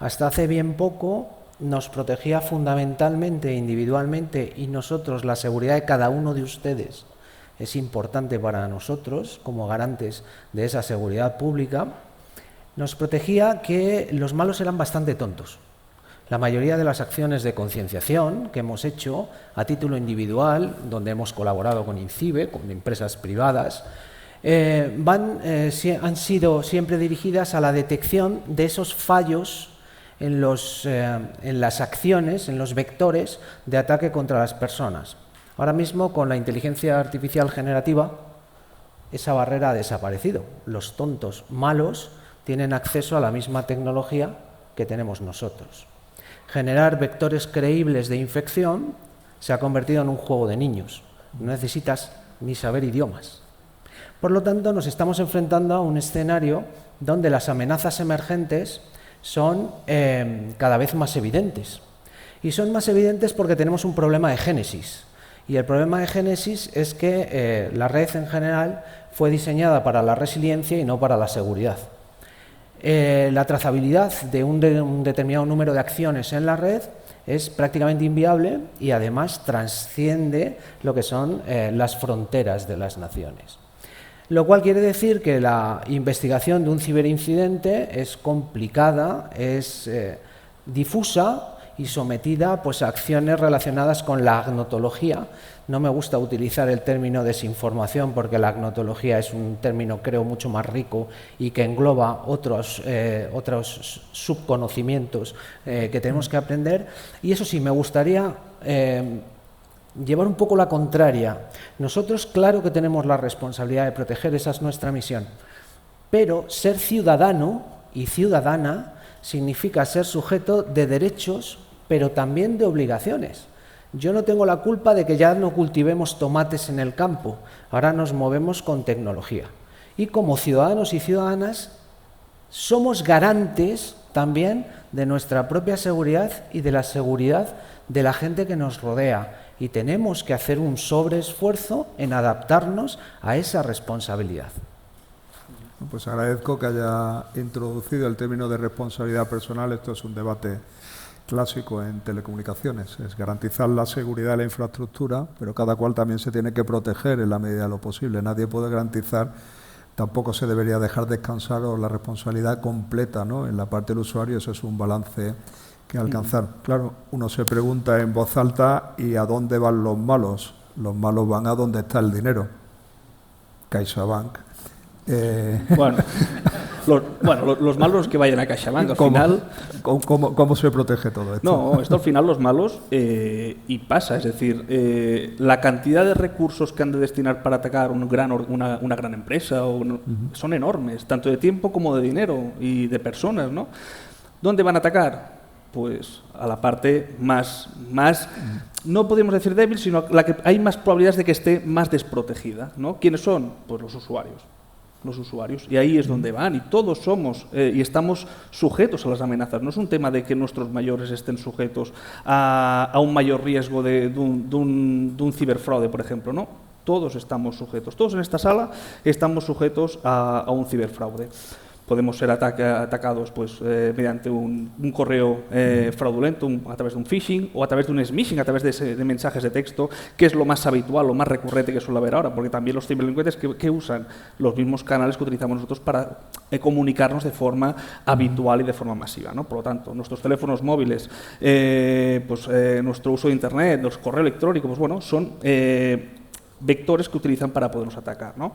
Hasta hace bien poco nos protegía fundamentalmente, individualmente, y nosotros, la seguridad de cada uno de ustedes es importante para nosotros como garantes de esa seguridad pública. Nos protegía que los malos eran bastante tontos. La mayoría de las acciones de concienciación que hemos hecho a título individual, donde hemos colaborado con INCIBE, con empresas privadas, han sido siempre dirigidas a la detección de esos fallos en las acciones, en los vectores de ataque contra las personas. Ahora mismo, con la inteligencia artificial generativa, esa barrera ha desaparecido. Los tontos malos tienen acceso a la misma tecnología que tenemos nosotros. Generar vectores creíbles de infección se ha convertido en un juego de niños. No necesitas ni saber idiomas. Por lo tanto, nos estamos enfrentando a un escenario donde las amenazas emergentes son cada vez más evidentes. Y son más evidentes porque tenemos un problema de génesis. Y el problema de génesis es que la red en general fue diseñada para la resiliencia y no para la seguridad. La trazabilidad de un determinado número de acciones en la red es prácticamente inviable y además trasciende lo que son las fronteras de las naciones. Lo cual quiere decir que la investigación de un ciberincidente es complicada, es difusa y sometida pues, a acciones relacionadas con la agnotología. No me gusta utilizar el término desinformación porque la agnotología es un término, creo, mucho más rico y que engloba otros subconocimientos que tenemos que aprender. Y eso sí, me gustaría llevar un poco la contraria. Nosotros, claro que tenemos la responsabilidad de proteger, esa es nuestra misión, pero ser ciudadano y ciudadana significa ser sujeto de derechos, pero también de obligaciones. Yo no tengo la culpa de que ya no cultivemos tomates en el campo, ahora nos movemos con tecnología. Y como ciudadanos y ciudadanas somos garantes también de nuestra propia seguridad y de la seguridad de la gente que nos rodea. y tenemos que hacer un sobreesfuerzo en adaptarnos a esa responsabilidad. Pues agradezco que haya introducido el término de responsabilidad personal. Esto es un debate clásico en telecomunicaciones, es garantizar la seguridad de la infraestructura, pero cada cual también se tiene que proteger en la medida de lo posible. Nadie puede garantizar, tampoco se debería dejar descansar la responsabilidad completa, ¿no?, en la parte del usuario. Eso es un balance que alcanzar. Claro, uno se pregunta en voz alta, ¿y a dónde van los malos? Los malos van a donde está el dinero. CaixaBank. Bueno, los malos que vayan a CaixaBank, al final... ¿Cómo se protege todo esto? No, esto al final los malos, y pasa, es decir, la cantidad de recursos que han de destinar para atacar una gran empresa son enormes, tanto de tiempo como de dinero y de personas, ¿no? ¿Dónde van a atacar? Pues a la parte más no podemos decir débil, sino la que hay más probabilidades de que esté más desprotegida, ¿no? ¿Quiénes son? Pues los usuarios. Y ahí es donde van, y todos somos y estamos sujetos a las amenazas. No es un tema de que nuestros mayores estén sujetos a un mayor riesgo de un ciberfraude, por ejemplo, ¿no? Todos estamos sujetos, todos en esta sala estamos sujetos a un ciberfraude. Podemos ser atacados pues, mediante un correo fraudulento, a través de un phishing o a través de un smishing, a través de mensajes de texto, que es lo más habitual, lo más recurrente que suele haber ahora, porque también los ciberdelincuentes que usan los mismos canales que utilizamos nosotros para comunicarnos de forma habitual y de forma masiva, ¿no? Por lo tanto, nuestros teléfonos móviles, nuestro uso de Internet, nuestro correo electrónico, pues bueno, son vectores que utilizan para podernos atacar, ¿no?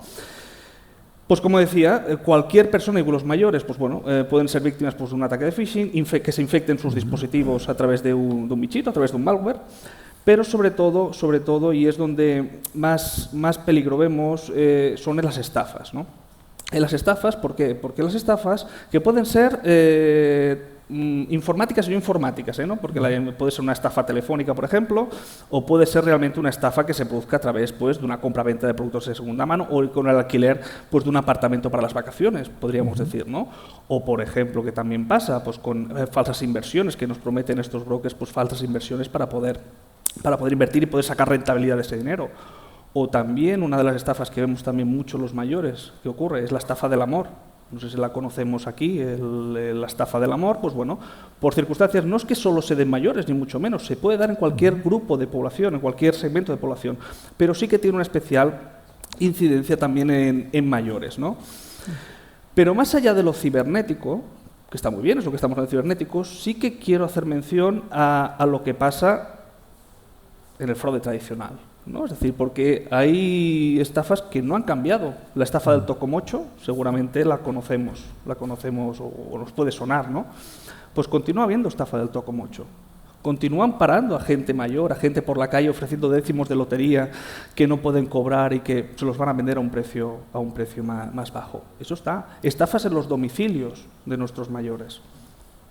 Pues como decía, cualquier persona, y los mayores, pues bueno, pueden ser víctimas pues, de un ataque de phishing, que se infecten sus dispositivos a través de un bichito, a través de un malware, pero sobre todo, y es donde más peligro vemos, son en las estafas, ¿no? En las estafas, ¿por qué? Porque las estafas, que pueden ser informáticas y no informáticas, ¿no? Porque puede ser una estafa telefónica, por ejemplo, o puede ser realmente una estafa que se produzca a través pues, de una compra-venta de productos de segunda mano o con el alquiler pues, de un apartamento para las vacaciones, podríamos decir, ¿no? O, por ejemplo, que también pasa pues, con falsas inversiones, que nos prometen estos brokers pues, falsas inversiones para poder invertir y poder sacar rentabilidad de ese dinero. O también una de las estafas que vemos también mucho los mayores que ocurre es la estafa del amor. No sé si la conocemos aquí, la estafa del amor, pues bueno, por circunstancias no es que solo se den mayores, ni mucho menos, se puede dar en cualquier grupo de población, en cualquier segmento de población, pero sí que tiene una especial incidencia también en mayores, ¿no? Pero más allá de lo cibernético, que está muy bien, es lo que estamos hablando de cibernéticos, sí que quiero hacer mención a lo que pasa en el fraude tradicional, ¿no? Es decir, porque hay estafas que no han cambiado. La estafa del Tocomocho, seguramente la conocemos o nos puede sonar, ¿no? Pues continúa habiendo estafa del Tocomocho. Continúan parando a gente mayor, a gente por la calle ofreciendo décimos de lotería que no pueden cobrar y que se los van a vender a un precio más bajo. Eso está. Estafas en los domicilios de nuestros mayores.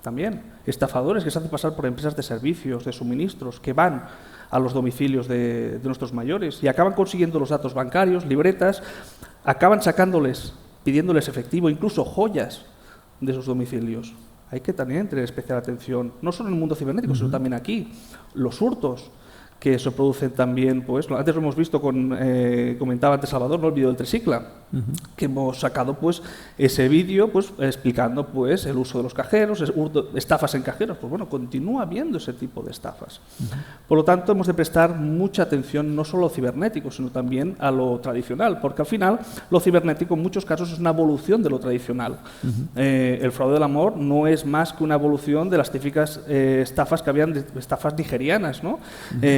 También estafadores que se hacen pasar por empresas de servicios, de suministros, que van a los domicilios de nuestros mayores y acaban consiguiendo los datos bancarios, libretas, acaban pidiéndoles efectivo, incluso joyas de sus domicilios. Hay que también tener especial atención, no solo en el mundo cibernético, sino también aquí. Los hurtos que se producen también, pues antes lo hemos visto comentaba antes Salvador, ¿no? El vídeo del Tricicla, que hemos sacado pues ese vídeo pues explicando pues el uso de los cajeros, estafas en cajeros, pues bueno, continúa habiendo ese tipo de estafas. Por lo tanto, hemos de prestar mucha atención no solo a lo cibernético, sino también a lo tradicional, porque al final lo cibernético en muchos casos es una evolución de lo tradicional. El fraude del amor no es más que una evolución de las típicas estafas que habían, estafas nigerianas, ¿no?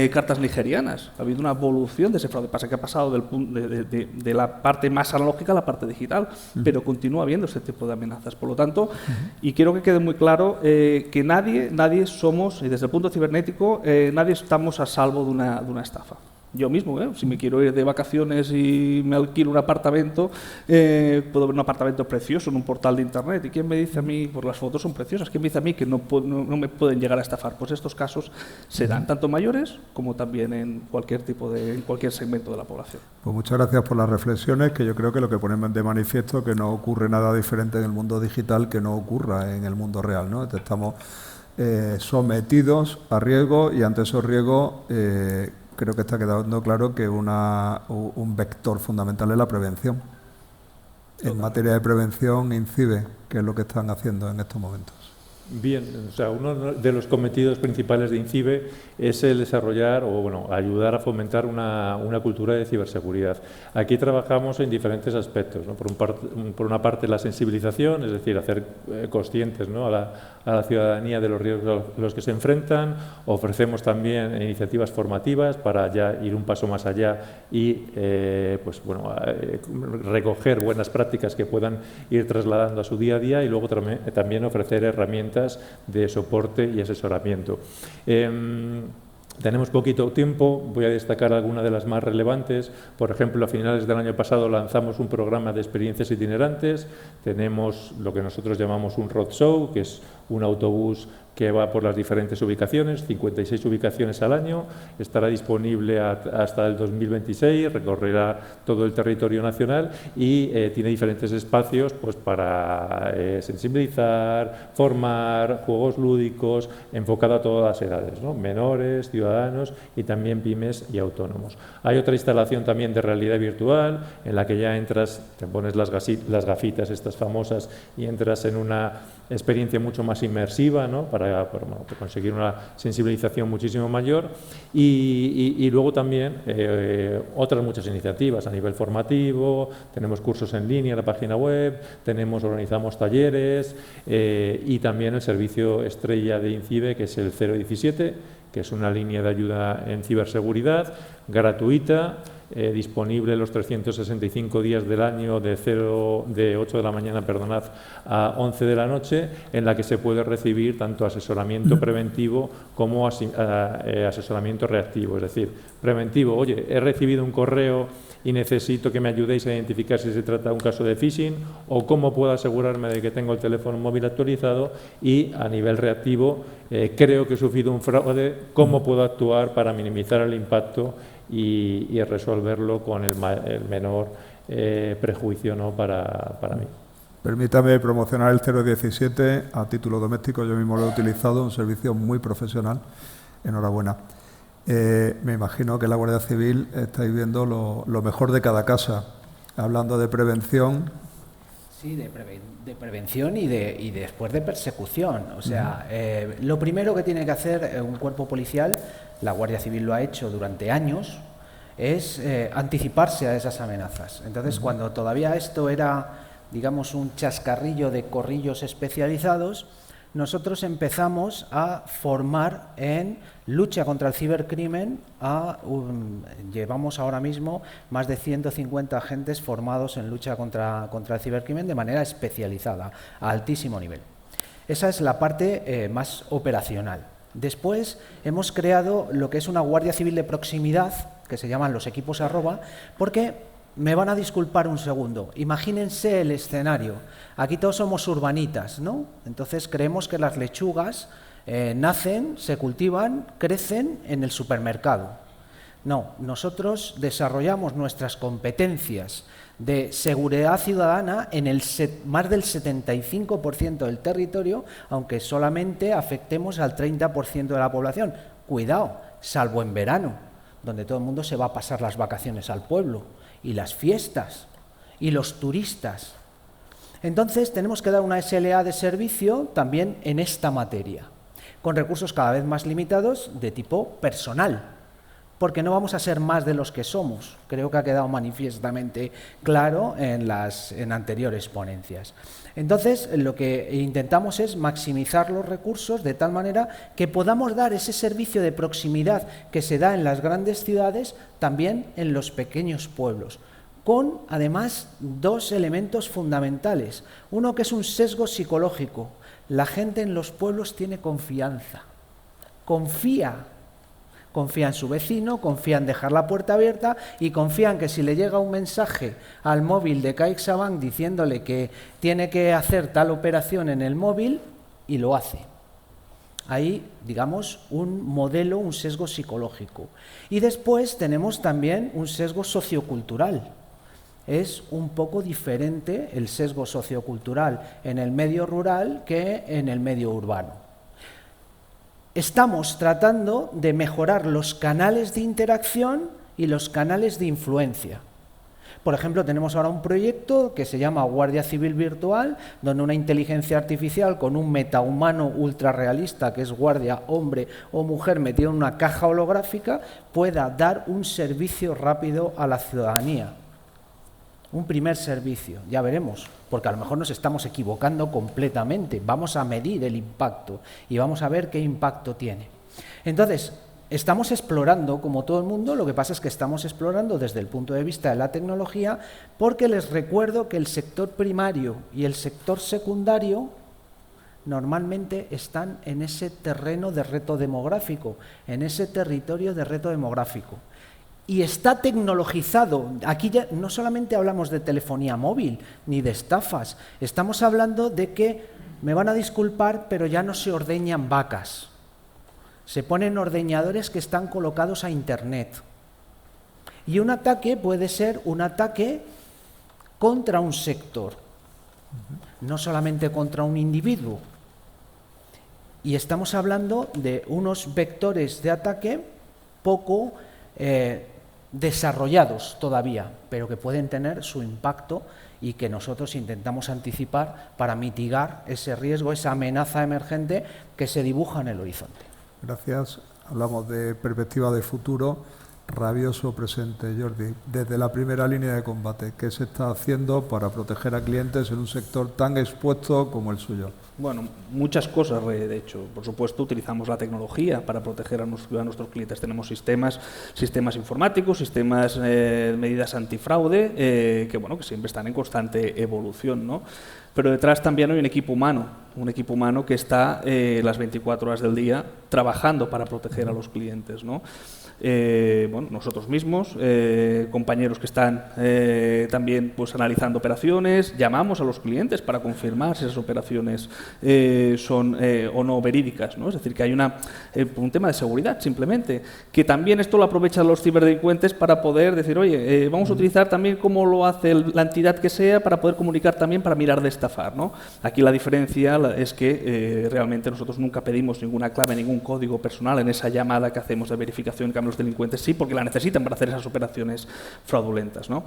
Cartas nigerianas. Ha habido una evolución de ese fraude. Pasa que ha pasado de la parte más analógica a la parte digital, pero continúa habiendo ese tipo de amenazas. Por lo tanto, y quiero que quede muy claro que nadie somos, y desde el punto cibernético, nadie estamos a salvo de una estafa. Yo mismo, si me quiero ir de vacaciones y me alquilo un apartamento, puedo ver un apartamento precioso en un portal de Internet. ¿Y quién me dice a mí? Pues las fotos son preciosas. ¿Quién me dice a mí que no me pueden llegar a estafar? Pues estos casos se dan tanto mayores como también en cualquier segmento de la población. Pues muchas gracias por las reflexiones, que yo creo que lo que ponemos de manifiesto es que no ocurre nada diferente en el mundo digital que no ocurra en el mundo real, ¿no? Estamos sometidos a riesgos y ante esos riesgos creo que está quedando claro que un vector fundamental es la prevención. En materia de prevención, INCIBE, ¿qué es lo que están haciendo en estos momentos? Bien, o sea, uno de los cometidos principales de INCIBE es el desarrollar o bueno, ayudar a fomentar una cultura de ciberseguridad. Aquí trabajamos en diferentes aspectos, ¿no? Por una parte la sensibilización, es decir, hacer conscientes, ¿no? a la ciudadanía de los riesgos a los que se enfrentan. Ofrecemos también iniciativas formativas para ya ir un paso más allá y recoger buenas prácticas que puedan ir trasladando a su día a día, y luego también ofrecer herramientas de soporte y asesoramiento. Tenemos poquito tiempo, voy a destacar algunas de las más relevantes. Por ejemplo, a finales del año pasado lanzamos un programa de experiencias itinerantes. Tenemos lo que nosotros llamamos un roadshow, que es un autobús que va por las diferentes ubicaciones, 56 ubicaciones al año, estará disponible hasta el 2026, recorrerá todo el territorio nacional y tiene diferentes espacios pues, para sensibilizar, formar, juegos lúdicos, enfocado a todas las edades, ¿no? Menores, ciudadanos y también pymes y autónomos. Hay otra instalación también de realidad virtual en la que ya entras, te pones las gafitas estas famosas y entras en una experiencia mucho más inmersiva, ¿no? para conseguir una sensibilización muchísimo mayor y luego también otras muchas iniciativas a nivel formativo. Tenemos cursos en línea en la página web, organizamos talleres y también el servicio estrella de INCIBE, que es el 017, que es una línea de ayuda en ciberseguridad gratuita, disponible los 365 días del año de 8 de la mañana a 11 de la noche, en la que se puede recibir tanto asesoramiento preventivo como asesoramiento reactivo. Es decir, preventivo, oye, he recibido un correo y necesito que me ayudéis a identificar si se trata de un caso de phishing o cómo puedo asegurarme de que tengo el teléfono móvil actualizado, y a nivel reactivo, creo que he sufrido un fraude, cómo puedo actuar para minimizar el impacto y resolverlo con el menor prejuicio, ¿no? para mí. Permítame promocionar el 017 a título doméstico. Yo mismo lo he utilizado, un servicio muy profesional. Enhorabuena. Me imagino que en la Guardia Civil estáis viendo lo mejor de cada casa, hablando de prevención. Sí, de prevención y después de persecución. O sea, lo primero que tiene que hacer un cuerpo policial, la Guardia Civil lo ha hecho durante años, es anticiparse a esas amenazas. Entonces, cuando todavía esto era, digamos, un chascarrillo de corrillos especializados, nosotros empezamos a formar en lucha contra el cibercrimen. Llevamos ahora mismo más de 150 agentes formados en lucha contra el cibercrimen de manera especializada, a altísimo nivel. Esa es la parte más operacional. Después hemos creado lo que es una Guardia Civil de proximidad, que se llaman los equipos @, porque me van a disculpar un segundo. Imagínense el escenario. Aquí todos somos urbanitas, ¿no? Entonces creemos que las lechugas nacen, se cultivan, crecen en el supermercado. No, nosotros desarrollamos nuestras competencias de seguridad ciudadana en más del 75% del territorio, aunque solamente afectemos al 30% de la población. Cuidado, salvo en verano, donde todo el mundo se va a pasar las vacaciones al pueblo, y las fiestas, y los turistas. Entonces tenemos que dar una SLA de servicio también en esta materia, con recursos cada vez más limitados de tipo personal, porque no vamos a ser más de los que somos. Creo que ha quedado manifiestamente claro en anteriores ponencias. Entonces, lo que intentamos es maximizar los recursos de tal manera que podamos dar ese servicio de proximidad que se da en las grandes ciudades también en los pequeños pueblos, con además dos elementos fundamentales. Uno, que es un sesgo psicológico. La gente en los pueblos tiene confianza, confía en su vecino, confía en dejar la puerta abierta y confía en que si le llega un mensaje al móvil de CaixaBank diciéndole que tiene que hacer tal operación en el móvil, y lo hace. Hay, digamos, un modelo, un sesgo psicológico. Y después tenemos también un sesgo sociocultural. Es un poco diferente el sesgo sociocultural en el medio rural que en el medio urbano. estamos tratando de mejorar los canales de interacción y los canales de influencia. Por ejemplo, tenemos ahora un proyecto que se llama Guardia Civil Virtual, donde una inteligencia artificial con un metahumano ultra realista, que es guardia, hombre o mujer, metido en una caja holográfica, pueda dar un servicio rápido a la ciudadanía. Un primer servicio, ya veremos, porque a lo mejor nos estamos equivocando completamente. Vamos a medir el impacto y vamos a ver qué impacto tiene. Entonces, estamos explorando, como todo el mundo, lo que pasa es que estamos explorando desde el punto de vista de la tecnología, porque les recuerdo que el sector primario y el sector secundario normalmente están en ese terreno de reto demográfico, en ese territorio de reto demográfico. Y está tecnologizado. Aquí ya no solamente hablamos de telefonía móvil ni de estafas, estamos hablando de que, me van a disculpar, pero ya no se ordeñan vacas. Se ponen ordeñadores que están colocados a Internet. Y un ataque puede ser un ataque contra un sector, no solamente contra un individuo. Y estamos hablando de unos vectores de ataque poco desarrollados todavía, pero que pueden tener su impacto y que nosotros intentamos anticipar para mitigar ese riesgo, esa amenaza emergente que se dibuja en el horizonte. Gracias. Hablamos de perspectiva de futuro, rabioso presente, Jordi. Desde la primera línea de combate, ¿qué se está haciendo para proteger a clientes en un sector tan expuesto como el suyo? Bueno, muchas cosas, de hecho. Por supuesto, utilizamos la tecnología para proteger a nuestros clientes. Tenemos sistemas informáticos, sistemas, medidas antifraude, que siempre están en constante evolución, ¿no? Pero detrás también hay un equipo humano que está las 24 horas del día trabajando para proteger a los clientes, ¿no? Nosotros mismos, compañeros que están también analizando operaciones, llamamos a los clientes para confirmar si esas operaciones son o no verídicas, ¿no? Es decir, que hay un tema de seguridad simplemente, que también esto lo aprovechan los ciberdelincuentes para poder decir, oye, vamos a utilizar también cómo lo hace la entidad que sea para poder comunicar también para mirar de estafar, ¿no? Aquí la diferencia es que realmente nosotros nunca pedimos ninguna clave, ningún código personal en esa llamada que hacemos de verificación. Los delincuentes sí, porque la necesitan para hacer esas operaciones fraudulentas, ¿no?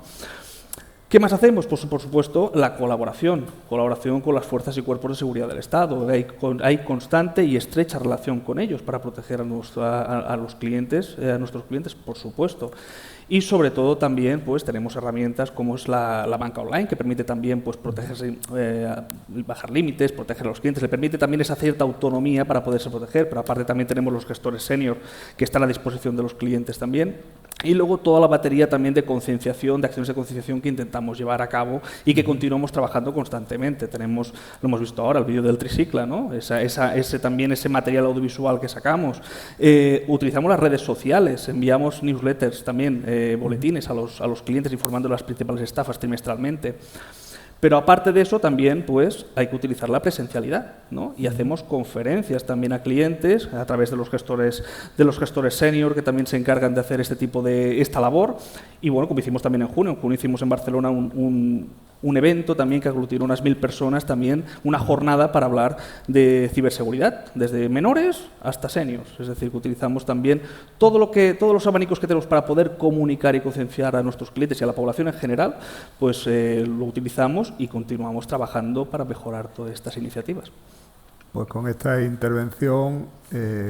¿Qué más hacemos? Pues por supuesto la colaboración con las fuerzas y cuerpos de seguridad del Estado. Hay constante y estrecha relación con ellos para proteger a nuestros clientes, por supuesto. Y sobre todo también tenemos herramientas como es la banca online, que permite también protegerse, bajar límites, proteger a los clientes, le permite también esa cierta autonomía para poderse proteger, pero aparte también tenemos los gestores senior que están a disposición de los clientes también. Y luego toda la batería también de concienciación, de acciones de concienciación que intentamos llevar a cabo y que continuamos trabajando constantemente. Lo hemos visto ahora, el vídeo del tricicla, ¿no? Ese material audiovisual que sacamos. Utilizamos las redes sociales, enviamos newsletters también, boletines a los clientes informando de las principales estafas trimestralmente. Pero aparte de eso también hay que utilizar la presencialidad, ¿no? Y hacemos conferencias también a clientes a través de los gestores senior que también se encargan de hacer esta labor. Y como hicimos también en junio hicimos en Barcelona un evento también que aglutinó unas 1000 personas, también una jornada para hablar de ciberseguridad, desde menores hasta seniors. Es decir, que utilizamos también todos los abanicos que tenemos para poder comunicar y concienciar a nuestros clientes y a la población en general, lo utilizamos y continuamos trabajando para mejorar todas estas iniciativas. Pues con esta intervención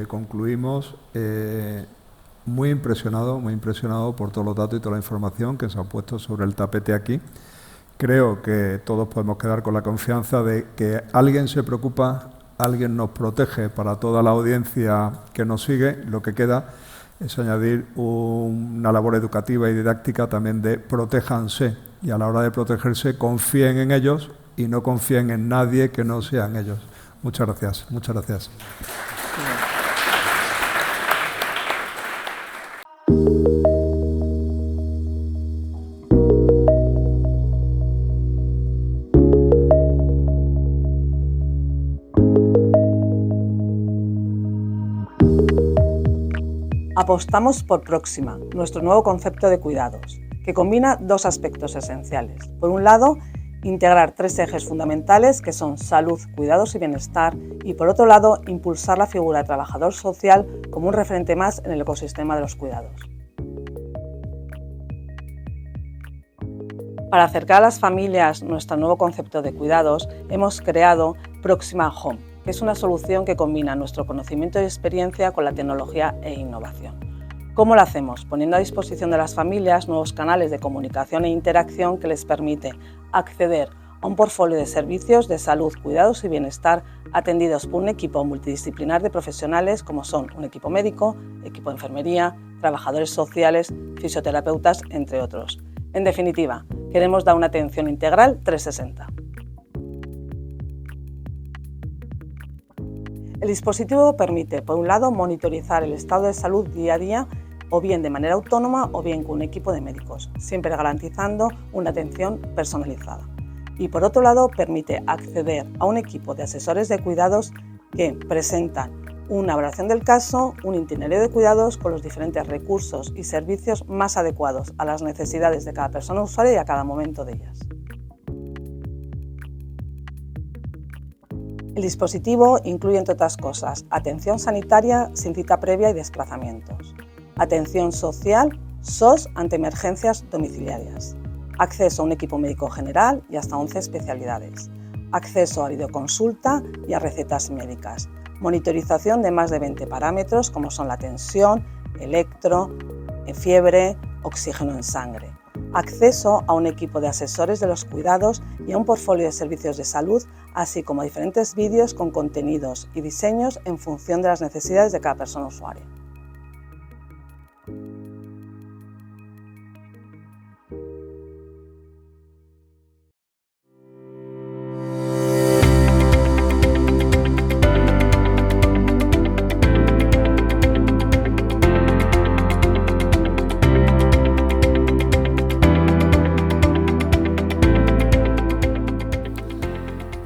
concluimos. Muy impresionado por todos los datos y toda la información que se han puesto sobre el tapete aquí. Creo que todos podemos quedar con la confianza de que alguien se preocupa, alguien nos protege. Para toda la audiencia que nos sigue, lo que queda es añadir una labor educativa y didáctica también de protéjanse. Y a la hora de protegerse, confíen en ellos y no confíen en nadie que no sean ellos. Muchas gracias. Muchas gracias. Apostamos por Próxima, nuestro nuevo concepto de cuidados, que combina dos aspectos esenciales. Por un lado, integrar 3 ejes fundamentales que son salud, cuidados y bienestar, y por otro lado, impulsar la figura de trabajador social como un referente más en el ecosistema de los cuidados. Para acercar a las familias nuestro nuevo concepto de cuidados, hemos creado Proxima Home, que es una solución que combina nuestro conocimiento y experiencia con la tecnología e innovación. ¿Cómo lo hacemos? Poniendo a disposición de las familias nuevos canales de comunicación e interacción que les permite acceder a un portfolio de servicios de salud, cuidados y bienestar atendidos por un equipo multidisciplinar de profesionales como son un equipo médico, equipo de enfermería, trabajadores sociales, fisioterapeutas, entre otros. En definitiva, queremos dar una atención integral 360. El dispositivo permite, por un lado, monitorizar el estado de salud día a día, o bien de manera autónoma o bien con un equipo de médicos, siempre garantizando una atención personalizada. Y por otro lado, permite acceder a un equipo de asesores de cuidados que presentan una valoración del caso, un itinerario de cuidados con los diferentes recursos y servicios más adecuados a las necesidades de cada persona usuaria y a cada momento de ellas. El dispositivo incluye, entre otras cosas, atención sanitaria sin cita previa y desplazamientos, atención social, SOS ante emergencias domiciliarias, acceso a un equipo médico general y hasta 11 especialidades, acceso a videoconsulta y a recetas médicas, monitorización de más de 20 parámetros como son la tensión, electro, fiebre, oxígeno en sangre, acceso a un equipo de asesores de los cuidados y a un portfolio de servicios de salud, así como diferentes vídeos con contenidos y diseños en función de las necesidades de cada persona usuaria.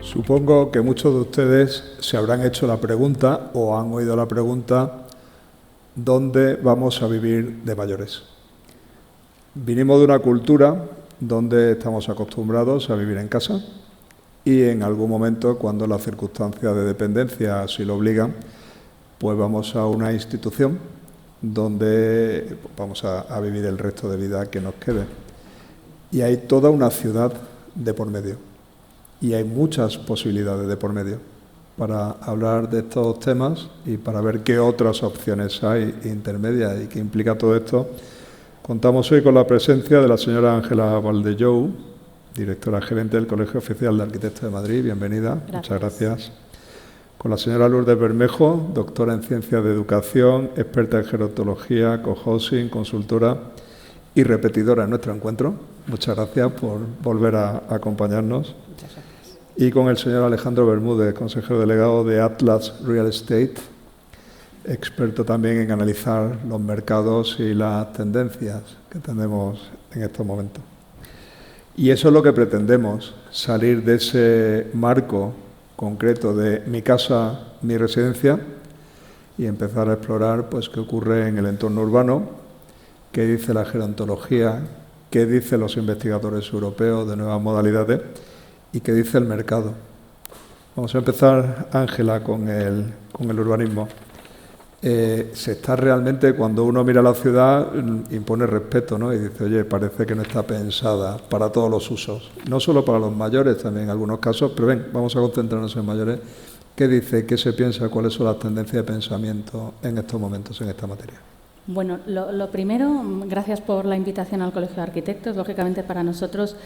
Supongo que muchos de ustedes se habrán hecho la pregunta o han oído la pregunta: ¿dónde vamos a vivir de mayores? Vinimos de una cultura donde estamos acostumbrados a vivir en casa y en algún momento, cuando las circunstancias de dependencia así lo obligan, pues vamos a una institución donde vamos a vivir el resto de vida que nos quede. Y hay toda una ciudad de por medio. Y hay muchas posibilidades de por medio para hablar de estos temas y para ver qué otras opciones hay intermedias y qué implica todo esto. Contamos hoy con la presencia de la señora Ángela Valdellou, directora gerente del Colegio Oficial de Arquitectos de Madrid. Bienvenida. Gracias. Muchas gracias. Con la señora Lourdes Bermejo, doctora en Ciencias de Educación, experta en gerontología, cohousing, consultora y repetidora en nuestro encuentro. Muchas gracias por volver a acompañarnos. Muchas gracias. Y con el señor Alejandro Bermúdez, consejero delegado de Atlas Real Estate, experto también en analizar los mercados y las tendencias que tenemos en estos momentos. Y eso es lo que pretendemos, salir de ese marco concreto de mi casa, mi residencia, y empezar a explorar pues qué ocurre en el entorno urbano, qué dice la gerontología, qué dicen los investigadores europeos de nuevas modalidades y qué dice el mercado. Vamos a empezar, Ángela, con el urbanismo. Se está realmente, cuando uno mira la ciudad, impone respeto, ¿no? Y dice, oye, parece que no está pensada para todos los usos. No solo para los mayores, también en algunos casos, pero ven, vamos a concentrarnos en mayores. ¿Qué dice, qué se piensa, cuáles son las tendencias de pensamiento en estos momentos, en esta materia? Bueno, lo primero, gracias por la invitación al Colegio de Arquitectos. Lógicamente, para nosotros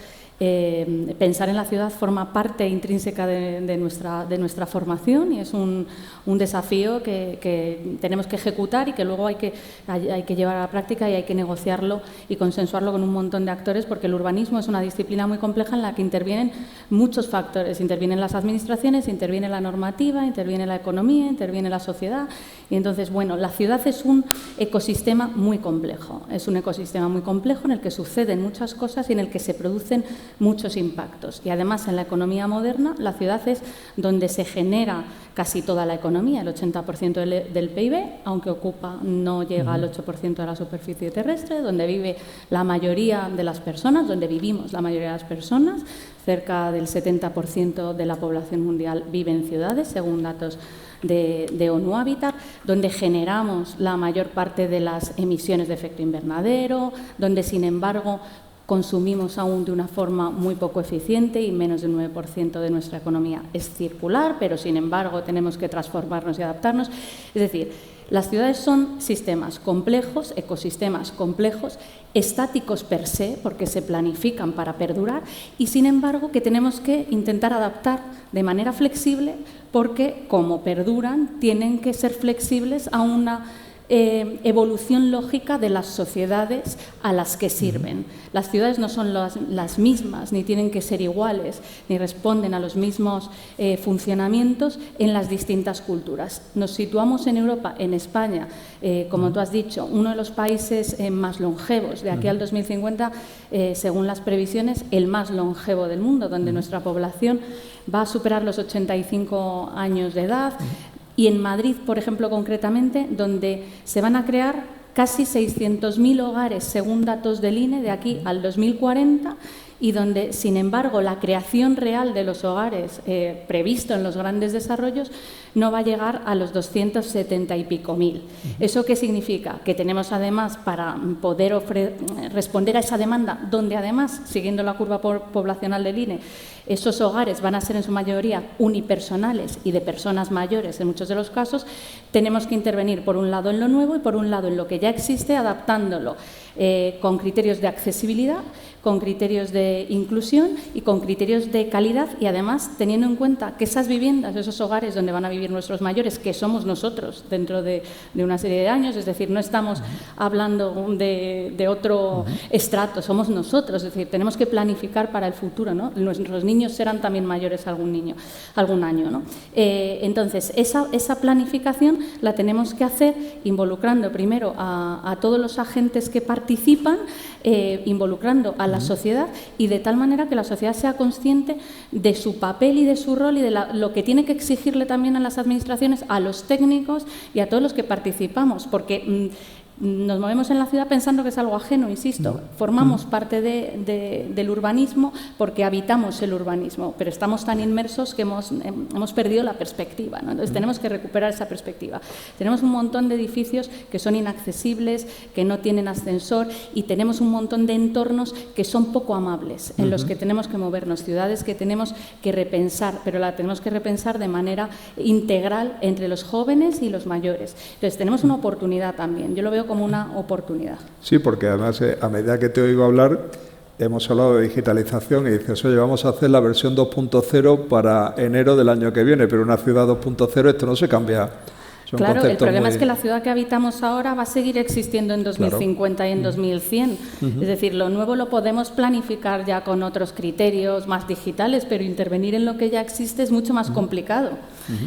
pensar en la ciudad forma parte intrínseca de nuestra formación y es un desafío que tenemos que ejecutar y que luego hay que llevar a la práctica y hay que negociarlo y consensuarlo con un montón de actores, porque el urbanismo es una disciplina muy compleja en la que intervienen muchos factores. Intervienen las administraciones, interviene la normativa, interviene la economía, interviene la sociedad. Y entonces, bueno, la ciudad es un ecosistema muy complejo. Es un ecosistema muy complejo en el que suceden muchas cosas y en el que se producen muchos impactos. Y además, en la economía moderna, la ciudad es donde se genera casi toda la economía, el 80% del PIB, aunque no llega al 8% de la superficie terrestre, donde vive la mayoría de las personas, donde vivimos la mayoría de las personas. Cerca del 70% de la población mundial vive en ciudades, según datos de ONU Habitat, donde generamos la mayor parte de las emisiones de efecto invernadero, donde, sin embargo, consumimos aún de una forma muy poco eficiente y menos del 9% de nuestra economía es circular, pero, sin embargo, tenemos que transformarnos y adaptarnos. Es decir, las ciudades son sistemas complejos, ecosistemas complejos, estáticos per se, porque se planifican para perdurar, y, sin embargo, que tenemos que intentar adaptar de manera flexible, porque, como perduran, tienen que ser flexibles a una evolución lógica de las sociedades a las que sirven. Las ciudades no son las mismas, ni tienen que ser iguales, ni responden a los mismos funcionamientos en las distintas culturas. Nos situamos en Europa, en España, como tú has dicho, uno de los países más longevos. De aquí al 2050, según las previsiones, el más longevo del mundo, donde nuestra población va a superar los 85 años de edad. Y en Madrid, por ejemplo, concretamente, donde se van a crear casi 600.000 hogares, según datos del INE, de aquí al 2040, y donde, sin embargo, la creación real de los hogares previsto en los grandes desarrollos no va a llegar a los 270 y pico mil. ¿Eso qué significa? Que tenemos, además, para poder responder a esa demanda, donde, además, siguiendo la curva poblacional del INE, esos hogares van a ser en su mayoría unipersonales y de personas mayores en muchos de los casos, tenemos que intervenir, por un lado, en lo nuevo y, por un lado, en lo que ya existe, adaptándolo con criterios de accesibilidad, con criterios de inclusión y con criterios de calidad, y, además, teniendo en cuenta que esas viviendas, esos hogares donde van a vivir nuestros mayores, que somos nosotros dentro de una serie de años, es decir, no estamos hablando de otro estrato, somos nosotros, es decir, tenemos que planificar para el futuro, ¿no? Nuestros niños serán también mayores algún año, ¿no? Entonces, esa planificación la tenemos que hacer involucrando primero a todos los agentes que participan, involucrando a la sociedad, y de tal manera que la sociedad sea consciente de su papel y de su rol y de lo que tiene que exigirle también a las administraciones, a los técnicos y a todos los que participamos, porque nos movemos en la ciudad pensando que es algo ajeno, insisto. Formamos parte del urbanismo porque habitamos el urbanismo, pero estamos tan inmersos que hemos perdido la perspectiva, ¿no? Entonces tenemos que recuperar esa perspectiva. Tenemos un montón de edificios que son inaccesibles, que no tienen ascensor, y tenemos un montón de entornos que son poco amables, en los que tenemos que movernos, ciudades que tenemos que repensar, pero la tenemos que repensar de manera integral entre los jóvenes y los mayores. Entonces tenemos una oportunidad también. Yo lo veo como una oportunidad. Sí, porque además, a medida que te oigo hablar, hemos hablado de digitalización y dices, oye, vamos a hacer la versión 2.0 para enero del año que viene, pero una ciudad 2.0, esto no se cambia. Claro, el problema es que la ciudad que habitamos ahora va a seguir existiendo en 2050 y en 2100. Es decir, lo nuevo lo podemos planificar ya con otros criterios más digitales, pero intervenir en lo que ya existe es mucho más complicado.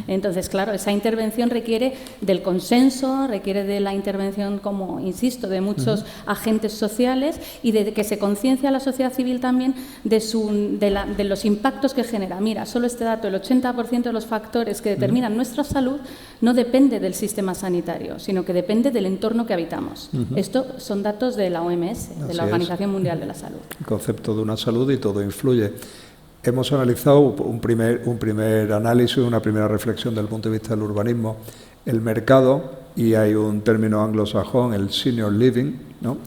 Entonces, claro, esa intervención requiere del consenso, requiere de la intervención, como insisto, de muchos agentes sociales, y de que se conciencie a la sociedad civil también de los impactos que genera. Mira, solo este dato, el 80% de los factores que determinan nuestra salud no depende del sistema sanitario, sino que depende del entorno que habitamos. Esto son datos de la OMS, de la Organización Mundial de la Salud. El concepto de una salud, y todo influye. Hemos analizado un primer análisis, una primera reflexión desde el punto de vista del urbanismo, el mercado, y hay un término anglosajón, el senior living, ¿no?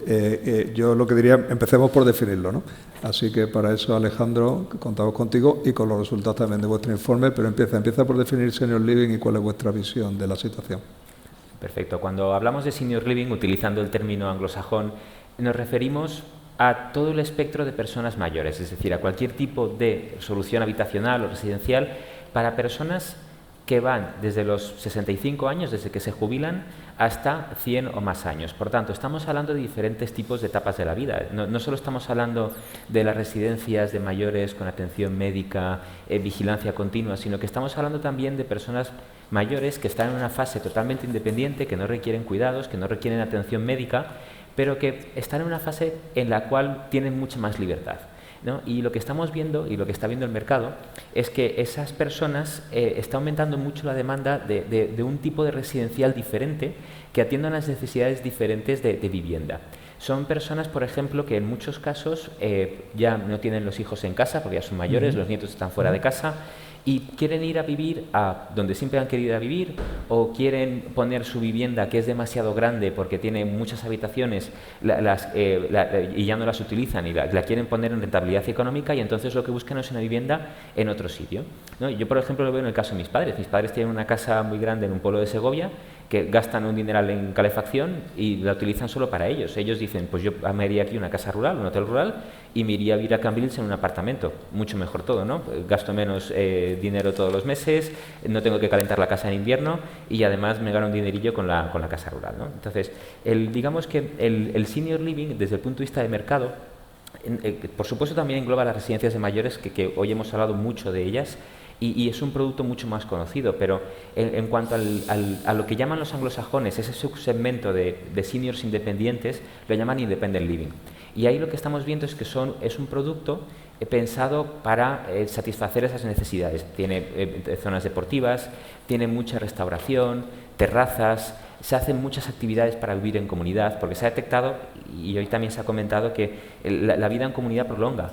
Yo lo que diría, empecemos por definirlo, ¿no? Así que para eso, Alejandro, contamos contigo y con los resultados también de vuestro informe, pero empieza por definir senior living y cuál es vuestra visión de la situación. Perfecto. Cuando hablamos de senior living, utilizando el término anglosajón, nos referimos a todo el espectro de personas mayores, es decir, a cualquier tipo de solución habitacional o residencial para personas que van desde los 65 años, desde que se jubilan, hasta 100 o más años. Por tanto, estamos hablando de diferentes tipos de etapas de la vida. No solo estamos hablando de las residencias de mayores con atención médica, vigilancia continua, sino que estamos hablando también de personas mayores que están en una fase totalmente independiente, que no requieren cuidados, que no requieren atención médica, pero que están en una fase en la cual tienen mucha más libertad. ¿no? Y lo que estamos viendo y lo que está viendo el mercado es que esas personas está aumentando mucho la demanda de un tipo de residencial diferente que atienda a las necesidades diferentes de vivienda. Son personas, por ejemplo, que en muchos casos ya no tienen los hijos en casa porque ya son mayores, los nietos están fuera de casa y quieren ir a vivir a donde siempre han querido ir a vivir, o quieren poner su vivienda que es demasiado grande porque tiene muchas habitaciones y ya no las utilizan y la quieren poner en rentabilidad económica, y entonces lo que buscan es una vivienda en otro sitio, ¿no? Yo, por ejemplo, lo veo en el caso de mis padres. Mis padres tienen una casa muy grande en un pueblo de Segovia que gastan un dineral en calefacción y la utilizan solo para ellos. Ellos dicen, pues yo me haría aquí una casa rural, un hotel rural, y me iría a vivir a Cambrils en un apartamento. Mucho mejor todo, ¿no? Gasto menos dinero todos los meses, no tengo que calentar la casa en invierno y además me gano un dinerillo con la casa rural, ¿no? Entonces, digamos que el senior living, desde el punto de vista de mercado, por supuesto también engloba las residencias de mayores, que hoy hemos hablado mucho de ellas, y es un producto mucho más conocido, pero en cuanto a lo que llaman los anglosajones, ese subsegmento de seniors independientes, lo llaman independent living. Y ahí lo que estamos viendo es que es un producto pensado para satisfacer esas necesidades. Tiene zonas deportivas, tiene mucha restauración, terrazas, se hacen muchas actividades para vivir en comunidad, porque se ha detectado, y hoy también se ha comentado, que la vida en comunidad prolonga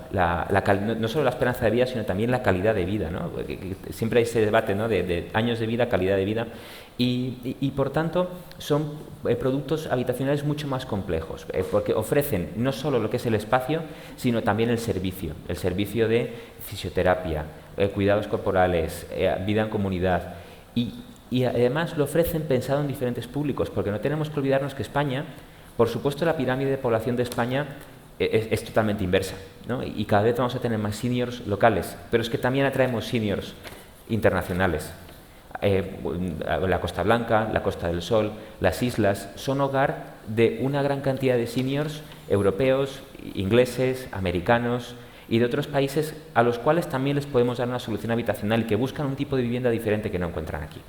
no solo la esperanza de vida, sino también la calidad de vida, ¿no? Siempre hay ese debate, ¿no?, de años de vida, calidad de vida, y por tanto son productos habitacionales mucho más complejos, porque ofrecen no solo lo que es el espacio, sino también el servicio de fisioterapia, cuidados corporales, vida en comunidad, y además lo ofrecen pensado en diferentes públicos, porque no tenemos que olvidarnos que España, por supuesto, la pirámide de población de España es totalmente inversa, ¿no? Y cada vez vamos a tener más seniors locales, pero es que también atraemos seniors internacionales. La Costa Blanca, la Costa del Sol, las islas son hogar de una gran cantidad de seniors europeos, ingleses, americanos y de otros países, a los cuales también les podemos dar una solución habitacional y que buscan un tipo de vivienda diferente que no encuentran aquí,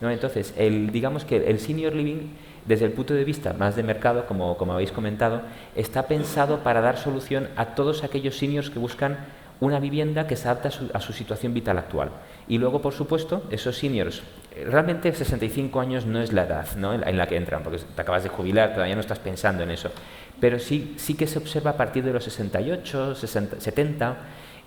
¿no? Entonces, digamos que el senior living, desde el punto de vista más de mercado, como habéis comentado, está pensado para dar solución a todos aquellos seniors que buscan una vivienda que se adapta a su situación vital actual. Y luego, por supuesto, esos seniors, realmente 65 años no es la edad, ¿no?, en la que entran, porque te acabas de jubilar, todavía no estás pensando en eso, pero sí que se observa a partir de los 68, 70,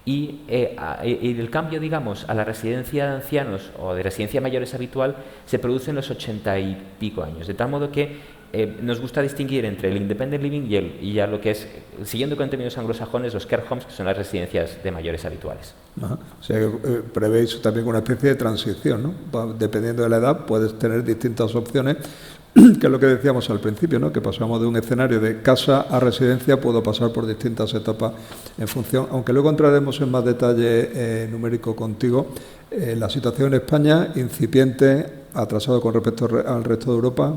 y el cambio, digamos, a la residencia de ancianos o de residencia de mayores habitual se produce en los 80 y pico años, de tal modo que nos gusta distinguir entre el independent living y ya lo que es, siguiendo con términos anglosajones, los care homes, que son las residencias de mayores habituales. Ajá. O sea que prevéis también una especie de transición, ¿no? Dependiendo de la edad puedes tener distintas opciones, que es lo que decíamos al principio, ¿no?, que pasamos de un escenario de casa a residencia, puedo pasar por distintas etapas en función, aunque luego entraremos en más detalle numérico contigo. La situación en España, incipiente, atrasado con respecto al resto de Europa.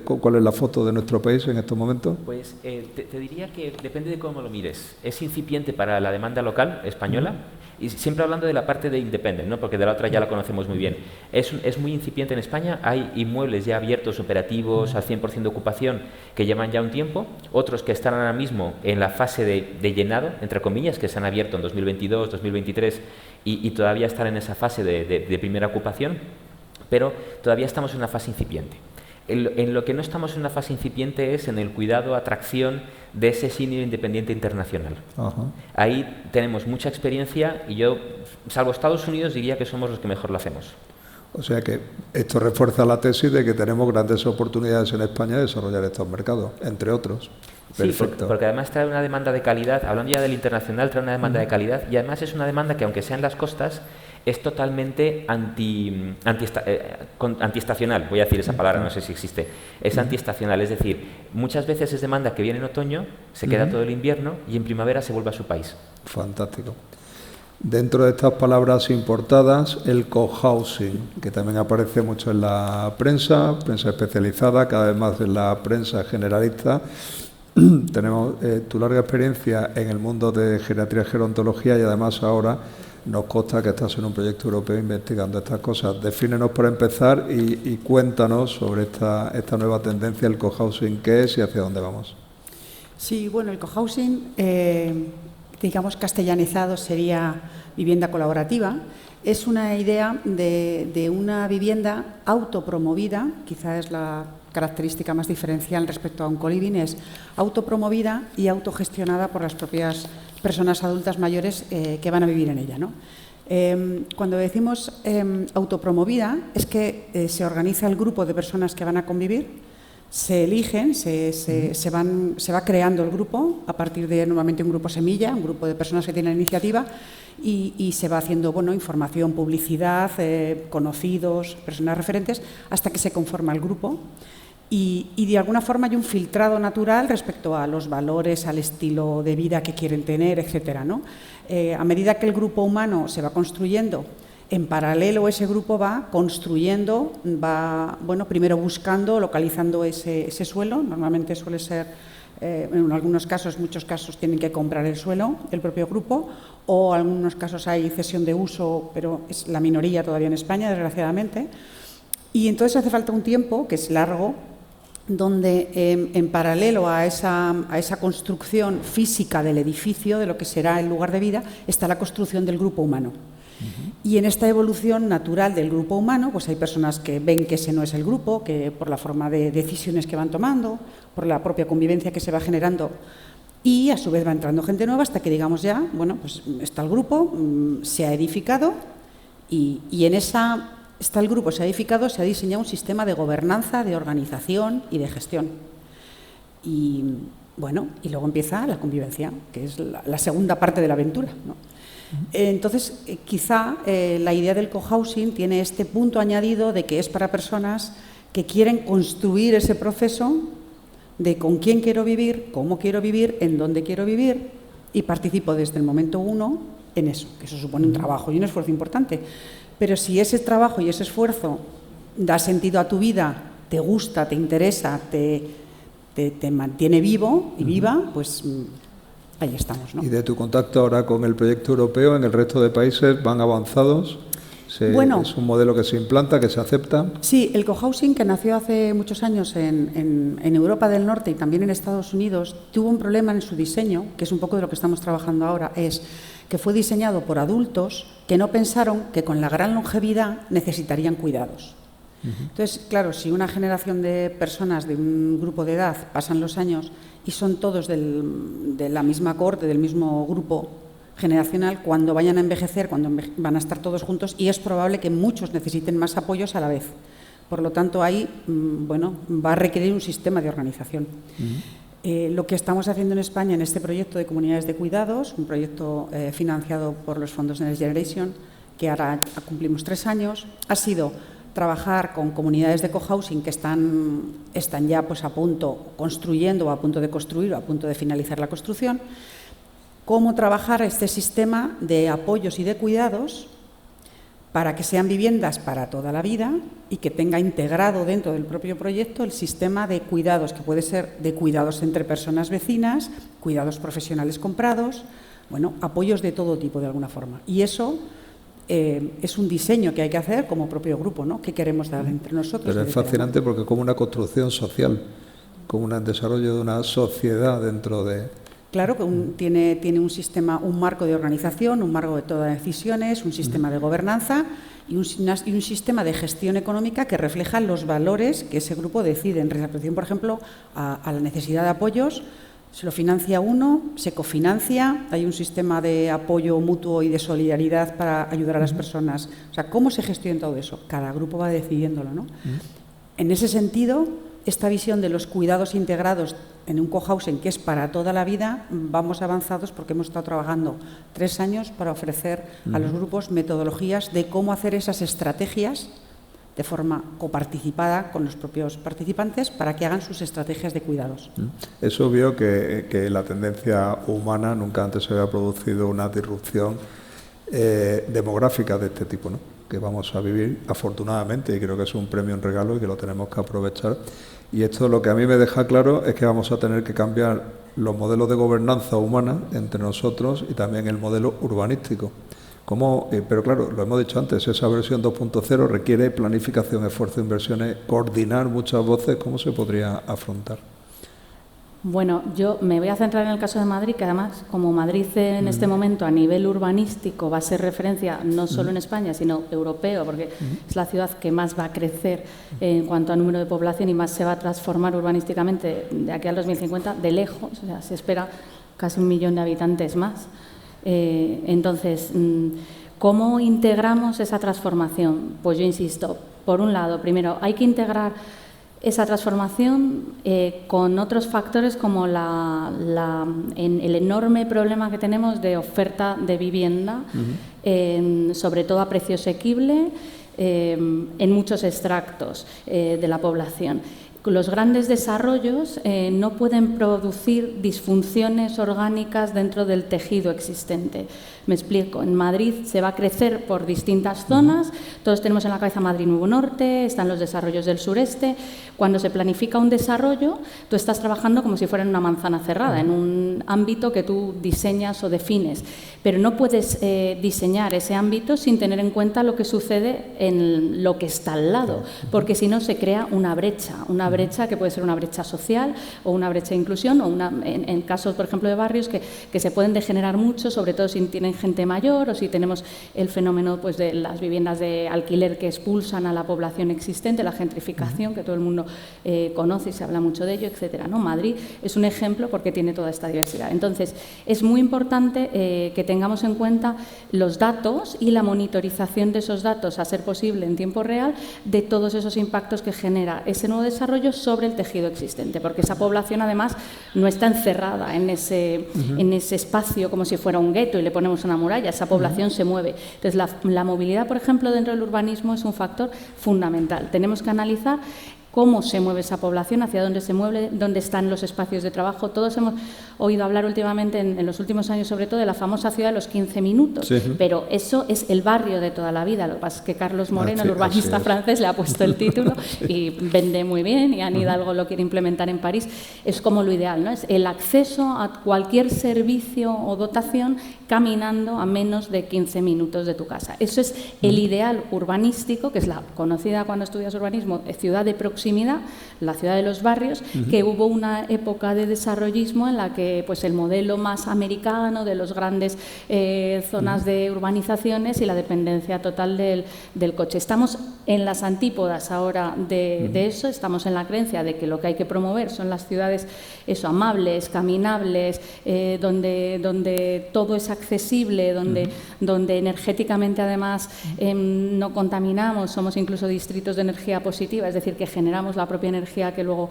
¿Cuál es la foto de nuestro país en estos momentos? Pues te diría que depende de cómo lo mires. Es incipiente para la demanda local española, y siempre hablando de la parte de independent, ¿no?, porque de la otra ya la conocemos muy bien. Es muy incipiente en España. Hay inmuebles ya abiertos, operativos, al 100% de ocupación, que llevan ya un tiempo. Otros que están ahora mismo en la fase de llenado, entre comillas, que se han abierto en 2022, 2023 y todavía están en esa fase de primera ocupación, pero todavía estamos en una fase incipiente. En lo que no estamos en una fase incipiente es en el cuidado, atracción de ese senior independiente internacional. Ajá. Ahí tenemos mucha experiencia y yo, salvo Estados Unidos, diría que somos los que mejor lo hacemos. O sea que esto refuerza la tesis de que tenemos grandes oportunidades en España de desarrollar estos mercados, entre otros. Perfecto. Sí, porque además trae una demanda de calidad, hablando ya del internacional, trae una demanda de calidad, y además es una demanda que, aunque sea en las costas, es totalmente antiestacional, voy a decir esa palabra, no sé si existe, es antiestacional, es decir, muchas veces es demanda que viene en otoño, se queda todo el invierno y en primavera se vuelve a su país. Fantástico. Dentro de estas palabras importadas, el cohousing, que también aparece mucho en la prensa especializada, cada vez más en la prensa generalista. Tenemos tu larga experiencia en el mundo de geriatría y gerontología, y además ahora nos consta que estás en un proyecto europeo investigando estas cosas. Defínenos para empezar y cuéntanos sobre esta nueva tendencia, el cohousing, qué es y hacia dónde vamos. Sí, bueno, el cohousing digamos, castellanizado sería vivienda colaborativa. Es una idea de una vivienda autopromovida, quizá es la característica más diferencial respecto a un coliving, es autopromovida y autogestionada por las propias personas adultas mayores que van a vivir en ella, ¿no? Cuando decimos autopromovida es que se organiza el grupo de personas que van a convivir, se eligen, se va creando el grupo a partir de normalmente un grupo semilla, un grupo de personas que tienen iniciativa y se va haciendo información, publicidad, conocidos, personas referentes, hasta que se conforma el grupo. Y de alguna forma hay un filtrado natural respecto a los valores, al estilo de vida que quieren tener, etcétera, ¿no? A medida que el grupo humano se va construyendo, en paralelo ese grupo va construyendo, va primero buscando, localizando ese suelo. Normalmente suele ser, en algunos casos, muchos casos tienen que comprar el suelo, el propio grupo, o en algunos casos hay cesión de uso, pero es la minoría todavía en España, desgraciadamente. Y entonces hace falta un tiempo, que es largo, donde en paralelo a esa construcción física del edificio, de lo que será el lugar de vida, está la construcción del grupo humano. Y en esta evolución natural del grupo humano, pues hay personas que ven que ese no es el grupo, que por la forma de decisiones que van tomando, por la propia convivencia que se va generando, y a su vez va entrando gente nueva hasta que digamos ya, pues está el grupo, se ha edificado y en esa... Está el grupo, se ha edificado, se ha diseñado un sistema de gobernanza, de organización y de gestión. Y luego empieza la convivencia, que es la segunda parte de la aventura, ¿no? Entonces, quizá la idea del cohousing tiene este punto añadido de que es para personas que quieren construir ese proceso de con quién quiero vivir, cómo quiero vivir, en dónde quiero vivir, y participo desde el momento uno en eso, que eso supone un trabajo y un esfuerzo importante. Pero si ese trabajo y ese esfuerzo da sentido a tu vida, te gusta, te interesa, te mantiene vivo y viva, pues ahí estamos, ¿no? Y de tu contacto ahora con el proyecto europeo, ¿en el resto de países van avanzados? ¿Es un modelo que se implanta, que se acepta? Sí, el cohousing, que nació hace muchos años en Europa del Norte y también en Estados Unidos, tuvo un problema en su diseño, que es un poco de lo que estamos trabajando ahora, es que fue diseñado por adultos que no pensaron que con la gran longevidad necesitarían cuidados. Entonces, claro, si una generación de personas de un grupo de edad pasan los años y son todos de la misma corte, del mismo grupo generacional, cuando vayan a envejecer, van a estar todos juntos, y es probable que muchos necesiten más apoyos a la vez. Por lo tanto, ahí va a requerir un sistema de organización. Lo que estamos haciendo en España en este proyecto de comunidades de cuidados, un proyecto financiado por los fondos de Next Generation, que ahora cumplimos 3 años, ha sido trabajar con comunidades de cohousing que están ya pues a punto, construyendo o a punto de construir o a punto de finalizar la construcción, cómo trabajar este sistema de apoyos y de cuidados para que sean viviendas para toda la vida y que tenga integrado dentro del propio proyecto el sistema de cuidados, que puede ser de cuidados entre personas vecinas, cuidados profesionales comprados, apoyos de todo tipo de alguna forma. Y eso es un diseño que hay que hacer como propio grupo, ¿no? Que queremos dar entre nosotros. Pero es fascinante porque es como una construcción social, como un desarrollo de una sociedad dentro de... Claro, que tiene un sistema, un marco de organización, un marco de toma de decisiones, un sistema de gobernanza y un sistema de gestión económica que refleja los valores que ese grupo decide. En relación, por ejemplo, a la necesidad de apoyos, se lo financia uno, se cofinancia, hay un sistema de apoyo mutuo y de solidaridad para ayudar a las personas. O sea, ¿cómo se gestiona todo eso? Cada grupo va decidiéndolo, ¿no? En ese sentido, esta visión de los cuidados integrados en un cohousing que es para toda la vida, vamos avanzados porque hemos estado trabajando 3 años para ofrecer a los grupos metodologías de cómo hacer esas estrategias de forma coparticipada con los propios participantes para que hagan sus estrategias de cuidados. Es obvio que la tendencia humana, nunca antes se había producido una disrupción demográfica de este tipo, ¿no? Que vamos a vivir afortunadamente, y creo que es un premio, un regalo y que lo tenemos que aprovechar. Y esto lo que a mí me deja claro es que vamos a tener que cambiar los modelos de gobernanza humana entre nosotros y también el modelo urbanístico. Pero claro, lo hemos dicho antes, esa versión 2.0 requiere planificación, esfuerzo, inversiones, coordinar muchas voces. ¿Cómo se podría afrontar? Bueno, yo me voy a centrar en el caso de Madrid, que además, como Madrid en este momento a nivel urbanístico va a ser referencia no solo en España, sino europeo, porque es la ciudad que más va a crecer en cuanto a número de población y más se va a transformar urbanísticamente de aquí al 2050, de lejos, o sea, se espera casi 1 millón de habitantes más. Entonces, ¿cómo integramos esa transformación? Pues yo insisto, por un lado, primero, hay que integrar esa transformación con otros factores como el enorme problema que tenemos de oferta de vivienda, sobre todo a precio asequible, en muchos extractos de la población. Los grandes desarrollos no pueden producir disfunciones orgánicas dentro del tejido existente. Me explico, en Madrid se va a crecer por distintas zonas, todos tenemos en la cabeza Madrid Nuevo Norte, están los desarrollos del sureste. Cuando se planifica un desarrollo, tú estás trabajando como si fuera en una manzana cerrada, en un ámbito que tú diseñas o defines, pero no puedes diseñar ese ámbito sin tener en cuenta lo que sucede en lo que está al lado, porque si no se crea una brecha que puede ser una brecha social o una brecha de inclusión, o en casos, por ejemplo, de barrios que se pueden degenerar mucho, sobre todo si tienen gente mayor o si tenemos el fenómeno pues, de las viviendas de alquiler que expulsan a la población existente, la gentrificación, que todo el mundo conoce y se habla mucho de ello, etcétera, ¿no? Madrid es un ejemplo porque tiene toda esta diversidad. Entonces, es muy importante que tengamos en cuenta los datos y la monitorización de esos datos, a ser posible en tiempo real, de todos esos impactos que genera ese nuevo desarrollo sobre el tejido existente, porque esa población además no está encerrada en ese espacio como si fuera un gueto y le ponemos una muralla, esa población se mueve. Entonces, la movilidad, por ejemplo, dentro del urbanismo es un factor fundamental. Tenemos que analizar cómo se mueve esa población, hacia dónde se mueve, dónde están los espacios de trabajo. Todos hemos oído hablar últimamente, en los últimos años sobre todo, de la famosa ciudad de los 15 minutos, pero eso es el barrio de toda la vida. Lo que pasa es que Carlos Moreno, el urbanista francés, le ha puesto el título y vende muy bien, y Anne Hidalgo lo quiere implementar en París. Es como lo ideal, ¿no? Es el acceso a cualquier servicio o dotación caminando a menos de 15 minutos de tu casa. Eso es el ideal urbanístico, que es la conocida cuando estudias urbanismo, ciudad de proximidad, la ciudad de los barrios, que hubo una época de desarrollismo en la que pues, el modelo más americano de los grandes zonas de urbanizaciones y la dependencia total del coche. Estamos en las antípodas ahora de eso, estamos en la creencia de que lo que hay que promover son las ciudades amables, caminables, donde todo es accesible, donde energéticamente además no contaminamos, somos incluso distritos de energía positiva, es decir, que generamos la propia energía que luego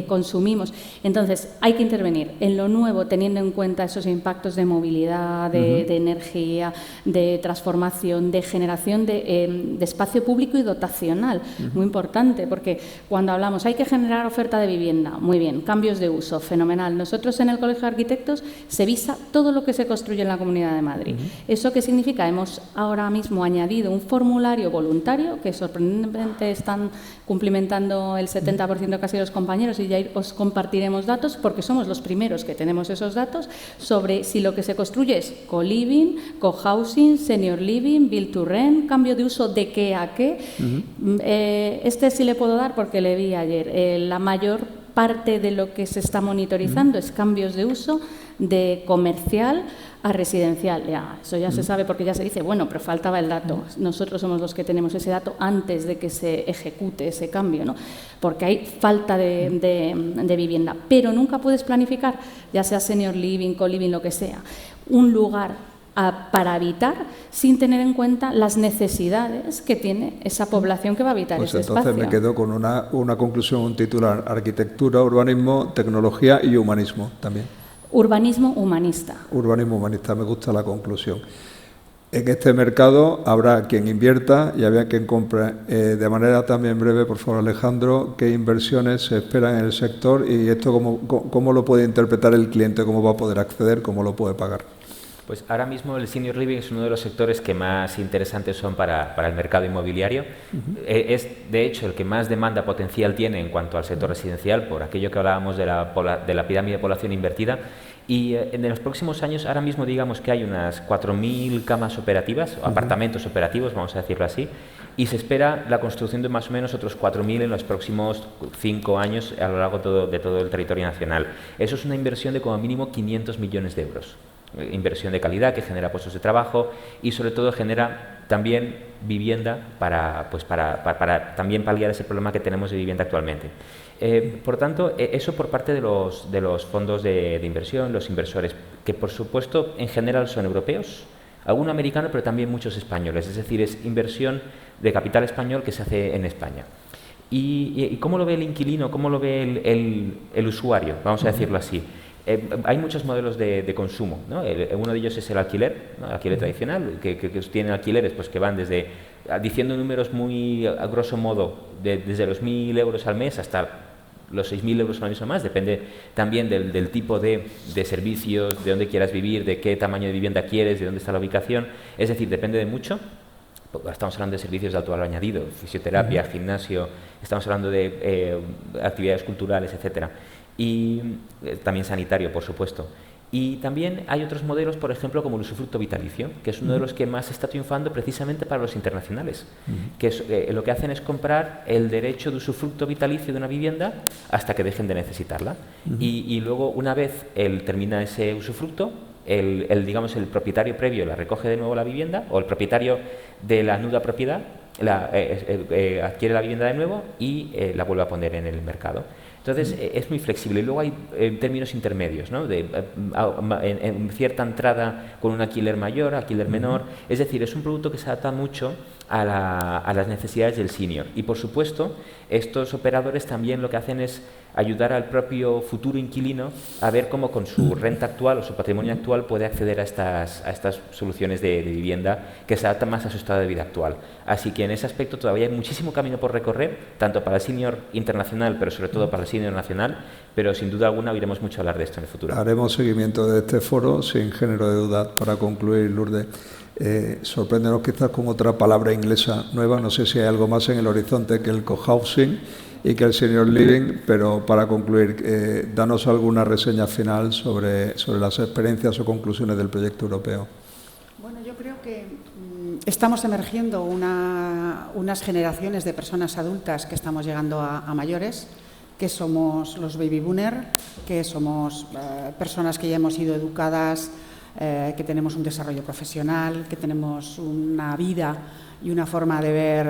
consumimos. Entonces, hay que intervenir en lo nuevo teniendo en cuenta esos impactos de movilidad, de energía, de transformación, de generación de espacio público y dotacional. Muy importante, porque cuando hablamos hay que generar oferta de vivienda, muy bien, cambios de uso, fenomenal. Nosotros en el Colegio de Arquitectos se visa todo lo que se construye en la Comunidad de Madrid. ¿Eso qué significa? Hemos ahora mismo añadido un formulario voluntario que sorprendentemente están cumplimentando el 70% casi de los compañeros, y ya os compartiremos datos porque somos los primeros que tenemos esos datos sobre si lo que se construye es co-living, co-housing, senior living, build to rent, cambio de uso de qué a qué. Este sí le puedo dar porque le vi ayer. La mayor parte de lo que se está monitorizando es cambios de uso de comercial a residencial. Eso ya se sabe porque ya se dice, bueno, pero faltaba el dato. Nosotros somos los que tenemos ese dato antes de que se ejecute ese cambio, ¿no? Porque hay falta de vivienda. Pero nunca puedes planificar, ya sea senior living, co-living, lo que sea, un lugar para habitar sin tener en cuenta las necesidades que tiene esa población que va a habitar ese espacio. Entonces me quedo con una conclusión, un titular: arquitectura, urbanismo, tecnología y humanismo también. Urbanismo humanista. Urbanismo humanista, me gusta la conclusión. En este mercado habrá quien invierta y habrá quien compre. De manera también breve, por favor, Alejandro, ¿qué inversiones se esperan en el sector y esto cómo lo puede interpretar el cliente, cómo va a poder acceder, cómo lo puede pagar? Pues ahora mismo el senior living es uno de los sectores que más interesantes son para el mercado inmobiliario. Es, de hecho, el que más demanda potencial tiene en cuanto al sector residencial, por aquello que hablábamos de la pirámide de población invertida. Y en los próximos años, ahora mismo digamos que hay unas 4.000 camas operativas, o apartamentos operativos, vamos a decirlo así, y se espera la construcción de más o menos otros 4.000 en los próximos 5 años a lo largo de todo el territorio nacional. Eso es una inversión de como mínimo 500 millones de euros. Inversión de calidad que genera puestos de trabajo y sobre todo genera también vivienda para también paliar ese problema que tenemos de vivienda actualmente. Por tanto, eso por parte de los fondos de inversión, los inversores, que por supuesto en general son europeos, alguno americano, pero también muchos españoles, es decir, es inversión de capital español que se hace en España. ¿Y cómo lo ve el inquilino, cómo lo ve el usuario? Vamos a decirlo así. Hay muchos modelos de consumo, ¿no? Uno de ellos es el alquiler, ¿no? El alquiler tradicional, que tienen alquileres pues, que van desde, diciendo números muy a grosso modo, desde los 1.000 euros al mes hasta los 6.000 euros al mes o más, depende también del tipo de servicios, de dónde quieras vivir, de qué tamaño de vivienda quieres, de dónde está la ubicación, es decir, depende de mucho. Estamos hablando de servicios de alto valor añadido, fisioterapia, gimnasio, estamos hablando de actividades culturales, etcétera. Y también sanitario, por supuesto. Y también hay otros modelos, por ejemplo, como el usufructo vitalicio, que es uno de los que más está triunfando precisamente para los internacionales, que lo que hacen es comprar el derecho de usufructo vitalicio de una vivienda hasta que dejen de necesitarla. Y luego, una vez termina ese usufructo, digamos, el propietario previo la recoge de nuevo la vivienda, o el propietario de la nuda propiedad adquiere la vivienda de nuevo y la vuelve a poner en el mercado. Entonces, es muy flexible. Y luego hay términos intermedios, ¿no? En cierta entrada con un alquiler mayor, alquiler menor. Es decir, es un producto que se adapta mucho a las necesidades del senior. Y, por supuesto, estos operadores también lo que hacen es ayudar al propio futuro inquilino a ver cómo con su renta actual o su patrimonio actual puede acceder a estas soluciones de vivienda que se adaptan más a su estado de vida actual. Así que en ese aspecto todavía hay muchísimo camino por recorrer, tanto para el senior internacional, pero sobre todo para el senior nacional, pero sin duda alguna oiremos mucho hablar de esto en el futuro. Haremos seguimiento de este foro sin género de duda. Para concluir, Lourdes, sorpréndenos quizás con otra palabra inglesa nueva, no sé si hay algo más en el horizonte que el cohousing y que el senior living, pero para concluir, danos alguna reseña final sobre las experiencias o conclusiones del proyecto europeo. Bueno, yo creo que estamos emergiendo unas generaciones de personas adultas que estamos llegando a mayores, que somos los baby boomer, que somos personas que ya hemos sido educadas, que tenemos un desarrollo profesional, que tenemos una vida y una forma de ver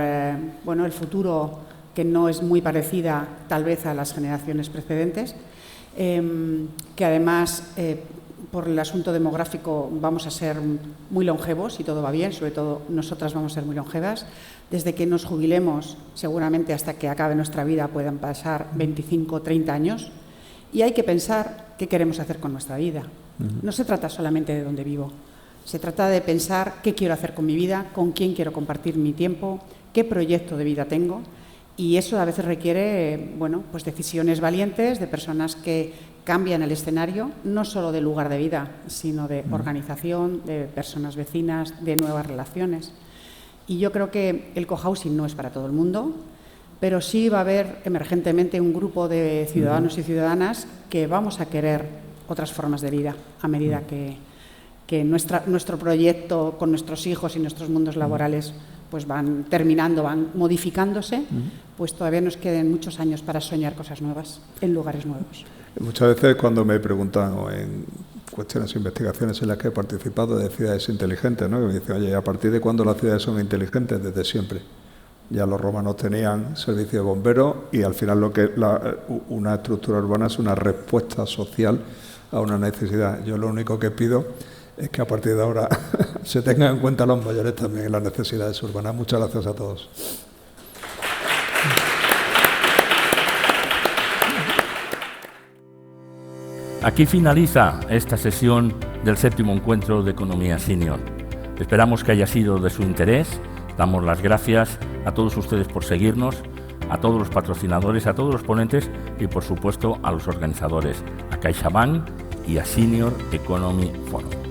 el futuro que no es muy parecida tal vez a las generaciones precedentes, que además por el asunto demográfico vamos a ser muy longevos y todo va bien, sobre todo nosotras vamos a ser muy longevas. Desde que nos jubilemos, seguramente hasta que acabe nuestra vida puedan pasar 25 o 30 años y hay que pensar qué queremos hacer con nuestra vida. No se trata solamente de dónde vivo, se trata de pensar qué quiero hacer con mi vida, con quién quiero compartir mi tiempo, qué proyecto de vida tengo. Y eso a veces requiere pues decisiones valientes de personas que cambian el escenario, no solo de lugar de vida, sino de organización, de personas vecinas, de nuevas relaciones. Y yo creo que el cohousing no es para todo el mundo, pero sí va a haber emergentemente un grupo de ciudadanos y ciudadanas que vamos a querer otras formas de vida a medida que nuestro proyecto con nuestros hijos y nuestros mundos laborales pues van terminando, van modificándose, pues todavía nos quedan muchos años para soñar cosas nuevas en lugares nuevos. Muchas veces cuando me preguntan en cuestiones, investigaciones en las que he participado de ciudades inteligentes, ¿no? Que me dicen, oye, ¿a partir de cuándo las ciudades son inteligentes? Desde siempre. Ya los romanos tenían servicio de bomberos y al final una estructura urbana es una respuesta social a una necesidad. Yo lo único que pido es que a partir de ahora se tengan en cuenta los mayores también en las necesidades urbanas. Muchas gracias a todos. Aquí finaliza esta sesión del 7º encuentro de Economía Senior. Esperamos que haya sido de su interés. Damos las gracias a todos ustedes por seguirnos, a todos los patrocinadores, a todos los ponentes y, por supuesto, a los organizadores, a CaixaBank y a Senior Economy Forum.